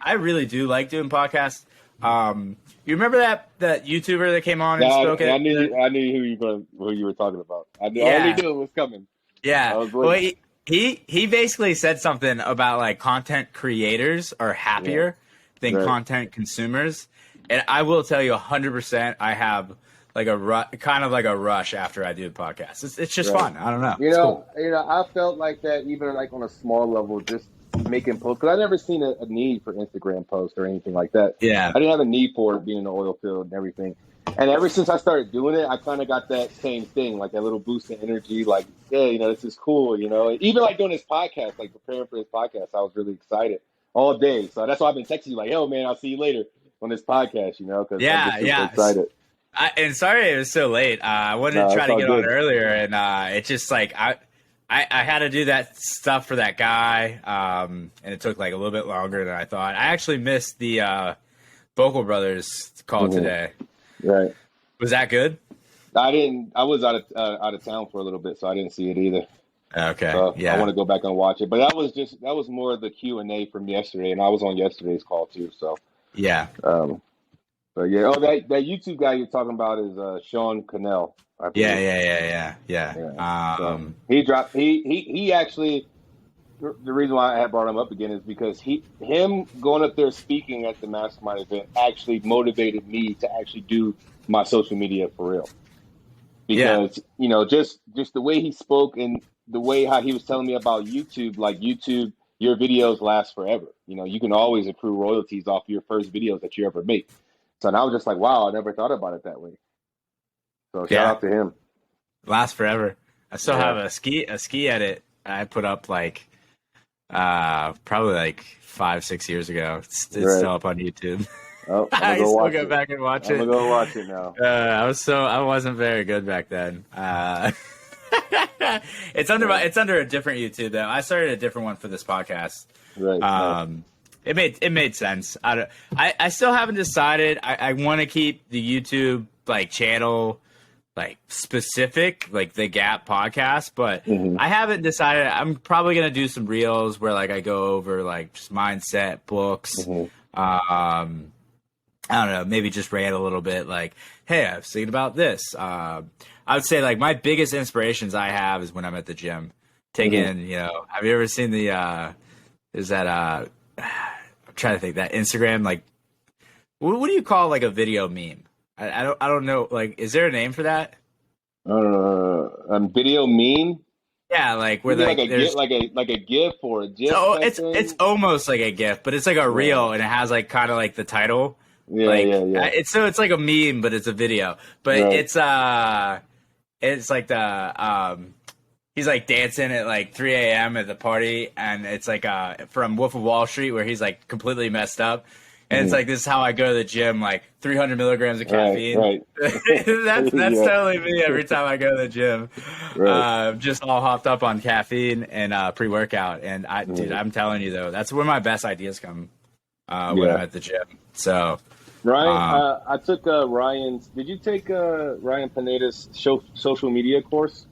I really do like doing podcasts. You remember that YouTuber that came on and Yeah, spoke I at? knew who you were talking about. I Yeah. already knew it was coming. I Yeah. was Well, waiting. he basically said something about like content creators are happier than Right. content consumers. And I will tell you 100% I have like kind of like a rush after I do a podcast. It's just Right. fun. I don't know. You It's know, cool. I felt like that even like on a small level, just making posts. Because I never seen a need for Instagram posts or anything like that. Yeah. I didn't have a need for it being in the oil field and everything. And ever since I started doing it, I kind of got that same thing, like that little boost of energy. Like, yeah, this is cool. Even like doing this podcast, like preparing for this podcast, I was really excited all day. So that's why I've been texting you, like, yo, man, I'll see you later on this podcast. Because Yeah, I'm just super yeah. excited. And sorry it was so late. I wanted No, to try it's to all get on good. earlier, and it's just like I had to do that stuff for that guy, and it took like a little bit longer than I thought. I actually missed the Bogle Brothers call today. Right. Was that good? I didn't. I was out of town for a little bit, so I didn't see it either. Okay. So Yeah. I want to go back and watch it. But that was more of the Q&A from yesterday, and I was on yesterday's call too. So, Yeah. but yeah. Oh, that YouTube guy you're talking about is Sean Cannell. I believe. Yeah. So he dropped. He actually the reason why I had brought him up again is because him going up there speaking at the mastermind event actually motivated me to actually do my social media for real. Because just the way he spoke and the way how he was telling me about YouTube, like YouTube, your videos last forever. You can always accrue royalties off your first videos that you ever make. So I was just like, wow, I never thought about it that way. So shout out to him. Last forever. I still have a ski edit I put up like probably like 5-6 years ago. It's still up on YouTube. Oh, I still go back and watch it. I'm gonna go watch it now. I wasn't very good back then. It's under a different YouTube though. I started a different one for this podcast. Right. It made sense. I still haven't decided. I want to keep the YouTube like channel like specific, like the Gap podcast, but I haven't decided. I'm probably gonna do some reels where like I go over like just mindset books. I don't know, maybe just rant a little bit like, hey, I was thinking about this. I would say like my biggest inspirations I have is when I'm at the gym taking, have you ever seen I'm trying to think that Instagram, like, what do you call like a video meme? I don't know. Like, is there a name for that? Video meme? Yeah, like where like a GIF or a GIF. Oh, it's almost like a GIF, but it's like a reel and it has like kind of like the title. Yeah. It's like a meme, but it's a video. But it's like he's like dancing at like 3 a.m. at the party, and it's like from Wolf of Wall Street where he's like completely messed up. And it's like, this is how I go to the gym, like 300 milligrams of caffeine. Right. That's totally me every time I go to the gym. Just all hopped up on caffeine and pre-workout. And dude, I'm telling you though, that's where my best ideas come when I'm at the gym. So Ryan, I took Ryan's. Did you take Ryan Pineda's social media course?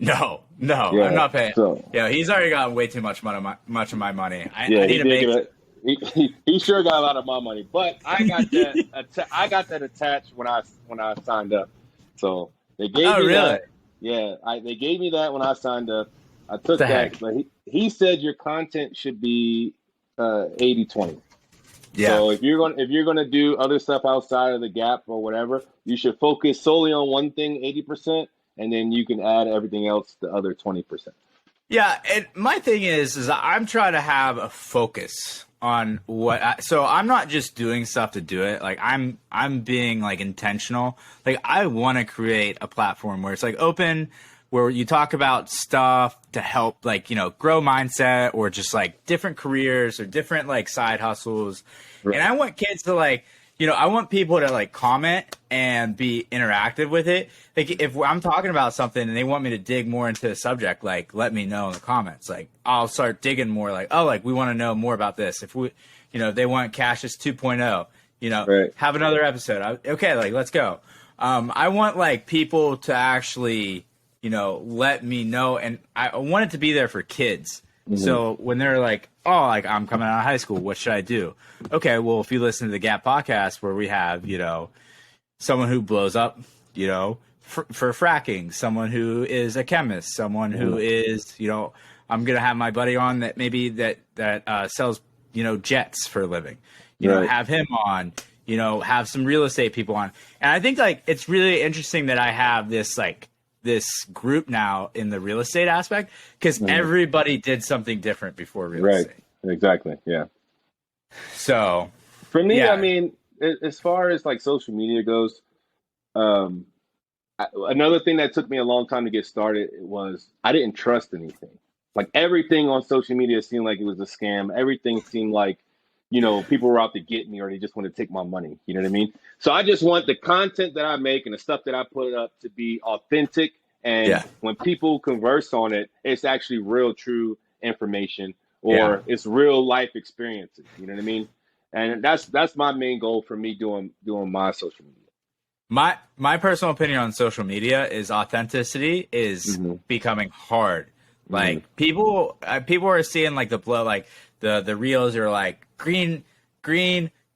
No, I'm not paying. So, he's already got way too much of my money. I need to make it. He sure got a lot of my money, but I got that. I got that attached when I signed up. So they gave me that. Yeah, they gave me that when I signed up. I took that, but he said your content should be 80-20. Yeah. So if you're gonna do other stuff outside of the Gap or whatever, you should focus solely on one thing 80%, and then you can add everything else the other 20%. Yeah, and my thing is I'm trying to have a focus on so I'm not just doing stuff to do it. Like I'm being like intentional. Like I want to create a platform where it's like open, where you talk about stuff to help like, grow mindset or just like different careers or different like side hustles. Right. And I want kids to like, I want people to like comment and be interactive with it. Like if I'm talking about something and they want me to dig more into the subject, like let me know in the comments. Like I'll start digging more. Like, oh, like we want to know more about this. If we, they want Cassius 2.0, right. Have another episode. Okay, like let's go. I want like people to actually, let me know, and I want it to be there for kids. So when they're like, oh, like I'm coming out of high school, what should I do? Okay, well, if you listen to the Gap podcast where we have, someone who blows up, for fracking, someone who is a chemist, someone who is, I'm going to have my buddy on that maybe that sells, jets for a living, have him on, have some real estate people on. And I think like, it's really interesting that I have this group now in the real estate aspect because everybody did something different before real estate. Right. Exactly. Yeah. So for me, I mean, as far as like social media goes, another thing that took me a long time to get started was I didn't trust anything. Like everything on social media seemed like it was a scam. Everything seemed like, people were out to get me or they just want to take my money. You know what I mean? So I just want the content that I make and the stuff that I put up to be authentic. And when people converse on it, it's actually real, true information or it's real life experiences. You know what I mean? And that's my main goal for me doing my social media. My personal opinion on social media is authenticity is becoming hard. Like people are seeing like the blow, like the reels are like green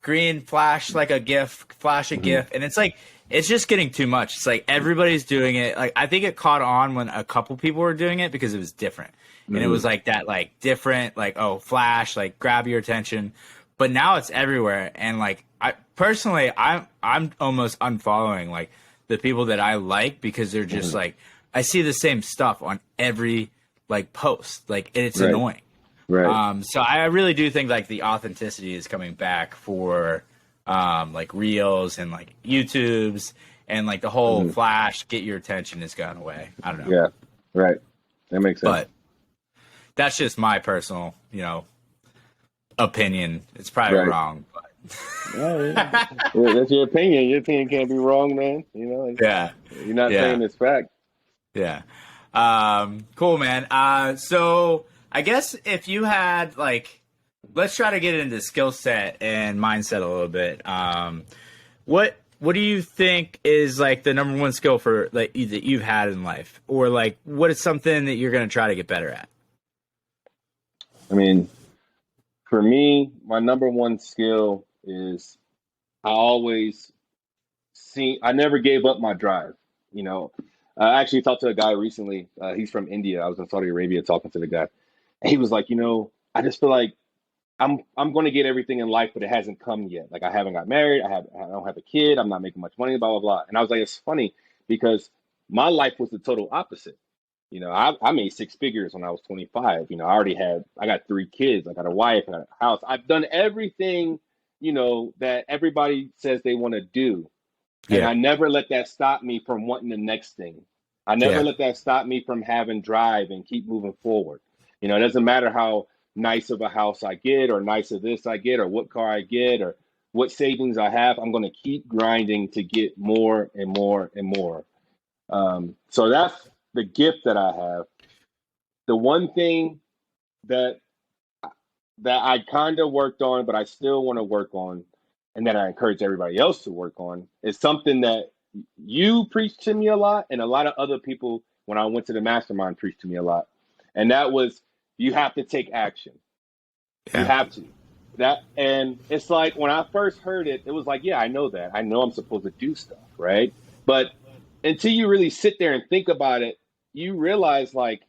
green, flash like a GIF, flash a GIF, and it's like it's just getting too much. It's like everybody's doing it. Like I think it caught on when a couple people were doing it because it was different, and it was like that like different like oh flash like grab your attention, but now it's everywhere. And like I personally I'm almost unfollowing like the people that I like because they're just like I see the same stuff on every like post like and it's annoying. Right. So I really do think like the authenticity is coming back for like Reels and like YouTubes and like the whole flash, get your attention has gone away. I don't know. Yeah. Right. That makes sense. But that's just my personal, opinion. It's probably wrong, but yeah, that's your opinion. Your opinion can't be wrong, man. Yeah. You're not saying it's fact. Yeah. Cool, man. So I guess if you had like, let's try to get into skill set and mindset a little bit. What do you think is like the number one skill for like that you've had in life, or like what is something that you're going to try to get better at? I mean, for me, my number one skill is I never gave up my drive. I actually talked to a guy recently. He's from India. I was in Saudi Arabia talking to the guy. And he was like, I just feel like I'm going to get everything in life, but it hasn't come yet. Like I haven't got married. I don't have a kid. I'm not making much money, blah, blah, blah. And I was like, it's funny because my life was the total opposite. I made six figures when I was 25. I got 3 kids. I got a wife, I got a house. I've done everything, that everybody says they want to do. And I never let that stop me from wanting the next thing. I never let that stop me from having drive and keep moving forward. It doesn't matter how nice of a house I get or nice of this I get or what car I get or what savings I have. I'm going to keep grinding to get more and more and more. So that's the gift that I have. The one thing that I kind of worked on, but I still want to work on, and that I encourage everybody else to work on, is something that you preached to me a lot, and a lot of other people when I went to the mastermind preached to me a lot. And that was, you have to take action. You have to. And it's like when I first heard it, it was like, yeah, I know that. I know I'm supposed to do stuff, right? But until you really sit there and think about it, you realize like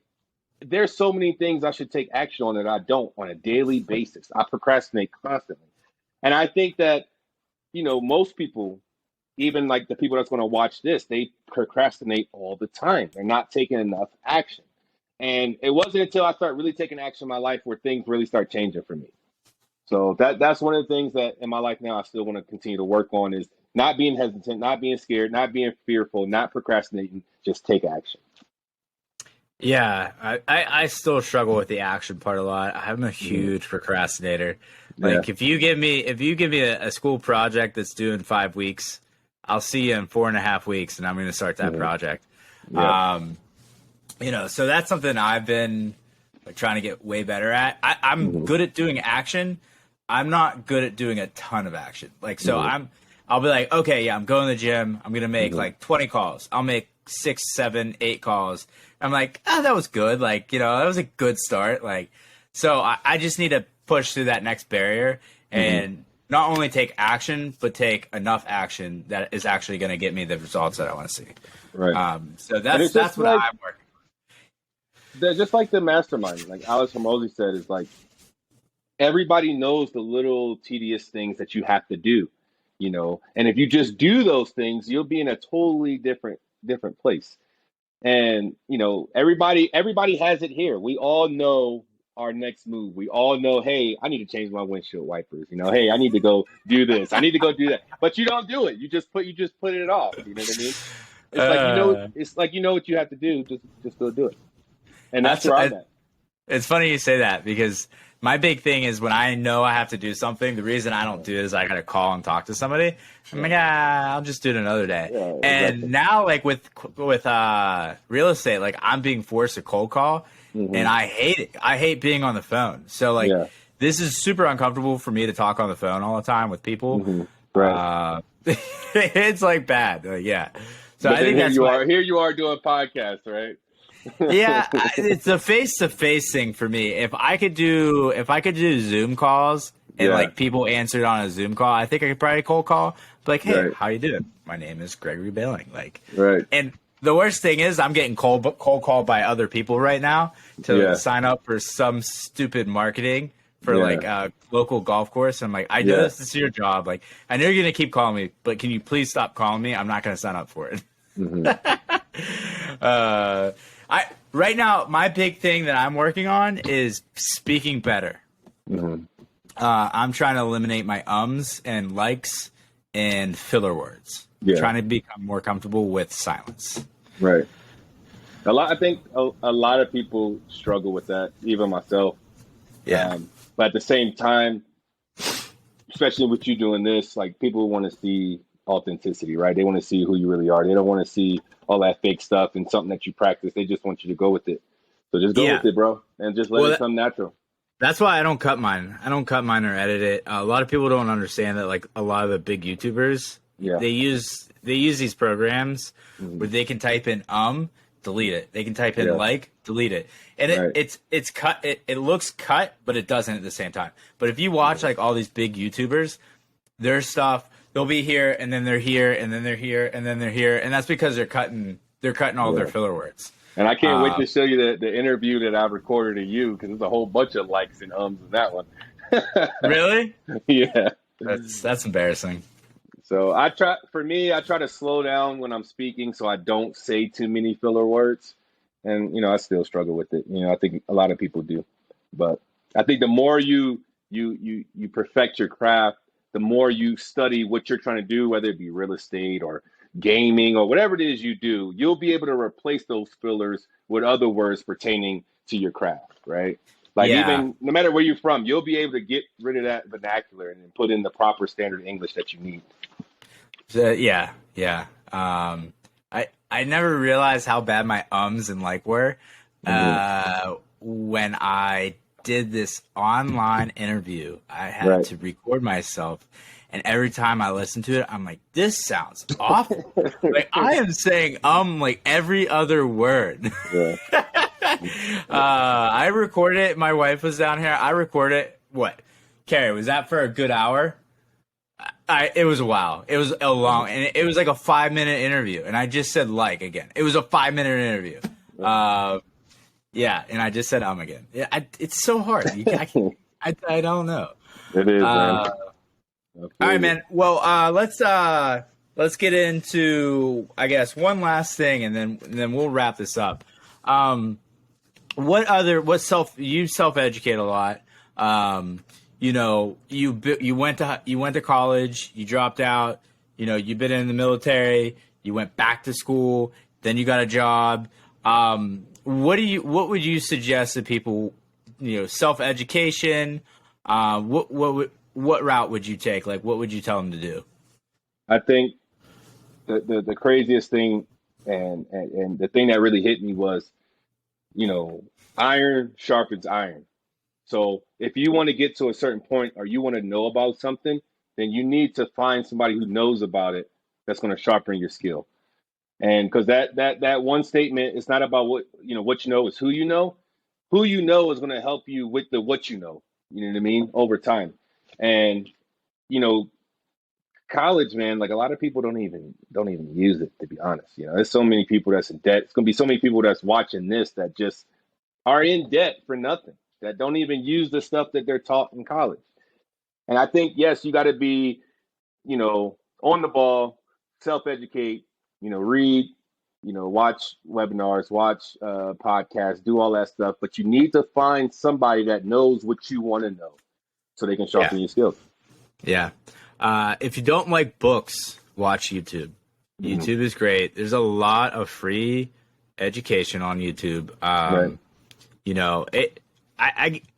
there's so many things I should take action on that I don't on a daily basis. I procrastinate constantly. And I think that, most people, even like the people that's going to watch this, they procrastinate all the time. They're not taking enough action. And it wasn't until I started really taking action in my life where things really start changing for me. So that's one of the things that in my life now I still want to continue to work on is not being hesitant, not being scared, not being fearful, not procrastinating, just take action. Yeah, I still struggle with the action part a lot. I'm a huge procrastinator. Like if you give me a school project that's due in 5 weeks, I'll see you in 4.5 weeks, and I'm going to start that project. So that's something I've been like trying to get way better at. I'm good at doing action. I'm not good at doing a ton of action. Like, so I'll be like, okay, yeah, I'm going to the gym. I'm going to make like 20 calls. I'll make 6, 7, 8 calls. I'm like, that was good. Like, that was a good start. Like, so I just need to push through that next barrier and not only take action, but take enough action that is actually going to get me the results that I want to see. Right. So that's what I'm working on. Just like the mastermind, like Alex Hormozi said, is like everybody knows the little tedious things that you have to do, and if you just do those things, you'll be in a totally different place. And, everybody has it here. We all know our next move. We all know, hey, I need to change my windshield wipers. Hey, I need to go do this. I need to go do that. But you don't do it. You just put it off. You know what I mean? It's like what you have to do. Just go do it. And that's where I'm at. It's funny you say that because my big thing is when I know I have to do something, the reason I don't do it is I got to call and talk to somebody. I'm like, I'll just do it another day. Yeah, exactly. And now, like with real estate, like I'm being forced to cold call, and I hate it. I hate being on the phone. So like, this is super uncomfortable for me to talk on the phone all the time with people. Right. It's like bad. So but I think that's here you are doing podcasts, right? Yeah, it's a face-to-face thing for me. If I could do Zoom calls and Yeah. like people answered on a Zoom call, I think I could probably cold call, be like, hey, Right. how you doing? My name is Gregory Bailing. Like, Right. and the worst thing is I'm getting cold called by other people right now to Yeah. sign up for some stupid marketing for Yeah. like a local golf course. I'm like, I know Yeah. this is your job. Like, I know you're gonna keep calling me, but can you please stop calling me? I'm not gonna sign up for it. I right now my big thing that I'm working on is speaking better. I'm trying to eliminate my ums and likes and filler words. Yeah. Trying to become more comfortable with silence. Right. I think a lot of people struggle with that, even myself. Yeah. But at the same time, especially with you doing this, like people want to see authenticity, right? They want to see who you really are. They don't want to see all that fake stuff and something that you practice. They just want you to go with it. So just go Yeah. with it, bro, and just let it come natural. That's why I don't cut mine. I don't cut mine or edit it. A lot of people don't understand that. Like a lot of the big YouTubers, Yeah. they use these programs where they can type in delete it. They can type in delete it, and Right. it's cut. It looks cut, but it doesn't at the same time. But if you watch like all these big YouTubers, their stuff, they'll be here and then they're here and then they're here and then they're here, and that's because they're cutting all their filler words. And I can't wait to show you the interview that I recorded of you, because there's a whole bunch of likes and ums in that one. Really? Yeah. That's embarrassing. So I try to slow down when I'm speaking so I don't say too many filler words. And, I still struggle with it. I think a lot of people do. But I think the more you perfect your craft, the more you study what you're trying to do, whether it be real estate or gaming or whatever it is you do, you'll be able to replace those fillers with other words pertaining to your craft, right? Like even no matter where you're from, you'll be able to get rid of that vernacular and then put in the proper standard English that you need. Yeah. I never realized how bad my ums and like were when I did this online interview. I had to record myself, and every time I listen to it, I'm like, this sounds awful. Like I am saying like every other word. Yeah. I recorded it. My wife was down here. I recorded it. What? Carrie, was that for a good hour? It was a while. It was a long, and it was like a 5-minute interview. And I just said again. It was a 5-minute interview. Yeah, and I just said again. Yeah, it's so hard. I don't know. It is, man. All right, man. Well, let's get into, I guess, one last thing, and then we'll wrap this up. You self-educate a lot. You went to college, you dropped out, you've been in the military, you went back to school, then you got a job. What would you suggest to people, self-education? What route would you take? Like, what would you tell them to do? I think the craziest thing and the thing that really hit me was, iron sharpens iron. So if you want to get to a certain point or you want to know about something, then you need to find somebody who knows about it that's going to sharpen your skill. And because that one statement, it's not about what you know, it's who you know. Who you know is going to help you with the what you know. You know what I mean? Over time. And college, man, like a lot of people don't even use it, to be honest. There's so many people that's in debt. It's going to be so many people that's watching this that just are in debt for nothing, that don't even use the stuff that they're taught in college. And I think, yes, you got to be, on the ball, self-educate, read, watch webinars, watch podcasts, do all that stuff. But you need to find somebody that knows what you want to know so they can sharpen your skills. Yeah. If you don't like books, watch YouTube. YouTube is great. There's a lot of free education on YouTube. Right.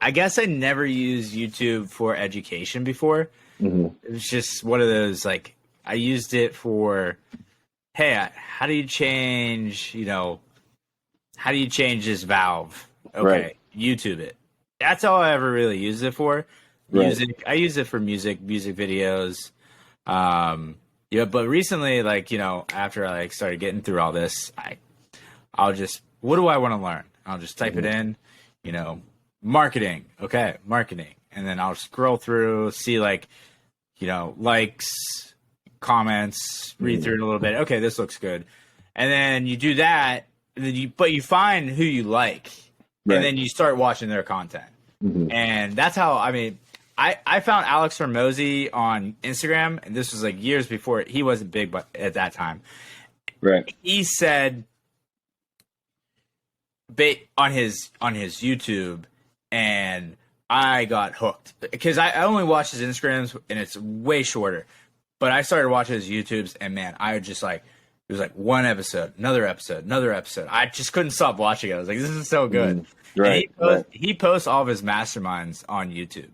I guess I never used YouTube for education before. It was just one of those, like, I used it for, hey, how do you change this valve? Okay, Right. YouTube it. That's all I ever really used it for. Music. I use it for music videos. But recently, after I started getting through all this, I'll just, what do I want to learn? I'll just type it in, marketing. Okay, marketing. and then I'll scroll through, see like, likes, comments, read through it a little bit. Okay, this looks good. And then you do that, and then you find who you like, Right. and then you start watching their content. Mm-hmm. And that's how, I found Alex Hormozy on Instagram, and this was like years before. He wasn't big but at that time. Right. He said on his YouTube, and I got hooked because I only watched his Instagrams, and it's way shorter. But I started watching his YouTubes, and man, I would just like, it was like one episode, another episode, another episode. I just couldn't stop watching it. I was like, this is so good. Right. He posts all of his masterminds on YouTube.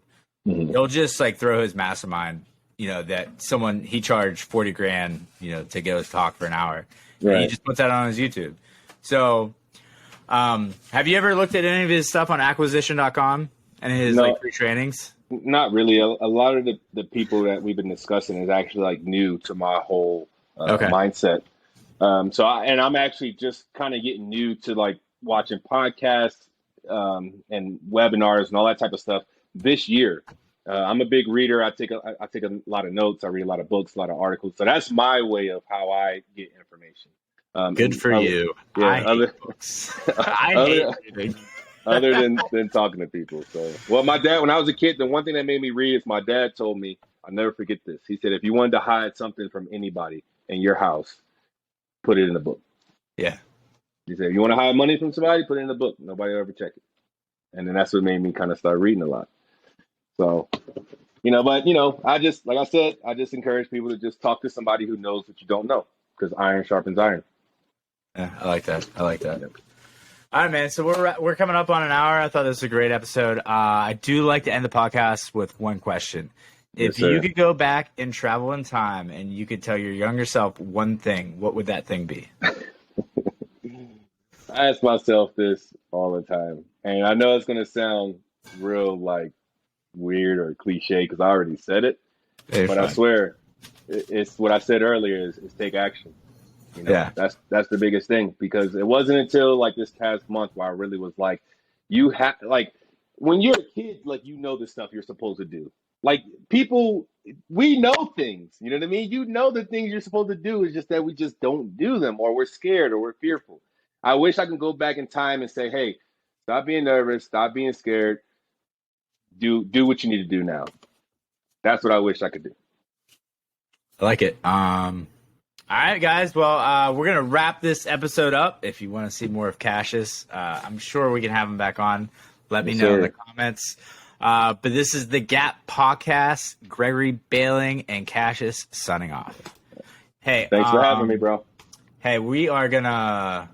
Mm-hmm. He'll just like throw his mastermind, that he charged 40 grand, to go talk for an hour. Right. And he just puts that on his YouTube. So, have you ever looked at any of his stuff on acquisition.com and his like free trainings? Not really. A lot of the people that we've been discussing is actually like new to my whole mindset. I'm actually just kind of getting new to like watching podcasts and webinars and all that type of stuff this year. I'm a big reader. I take a lot of notes. I read a lot of books, a lot of articles. So that's my way of how I get information. Good for you. Yeah, I hate books. I hate reading. Other than talking to people. So, well, my dad, when I was a kid, the one thing that made me read is my dad told me, I'll never forget this. He said, if you wanted to hide something from anybody in your house, put it in a book. Yeah. He said, if you want to hide money from somebody, put it in a book. Nobody will ever check it. And then that's what made me kind of start reading a lot. So, I just, like I said, I just encourage people to just talk to somebody who knows what you don't know, because iron sharpens iron. Yeah, I like that. Yep. All right, man. So we're coming up on an hour. I thought this was a great episode. I do like to end the podcast with one question. If you could go back and travel in time and you could tell your younger self one thing, what would that thing be? I ask myself this all the time. And I know it's going to sound real like weird or cliche because I already said it. But I swear, it's what I said earlier is take action. That's the biggest thing, because it wasn't until like this past month where I really was like, you have like when you're a kid, like the stuff you're supposed to do. Like people, we know things, you know what I mean? The things you're supposed to do, is just that we just don't do them, or we're scared, or we're fearful. I wish I can go back in time and say, hey, stop being nervous, stop being scared, do what you need to do now. That's what I wish I could do. I like it. All right, guys. Well, we're going to wrap this episode up. If you want to see more of Cassius, I'm sure we can have him back on. Let me know in the comments. But this is the Gap Podcast. Gregory Bailing and Cassius signing off. Hey, thanks for having me, bro. Hey, we are going to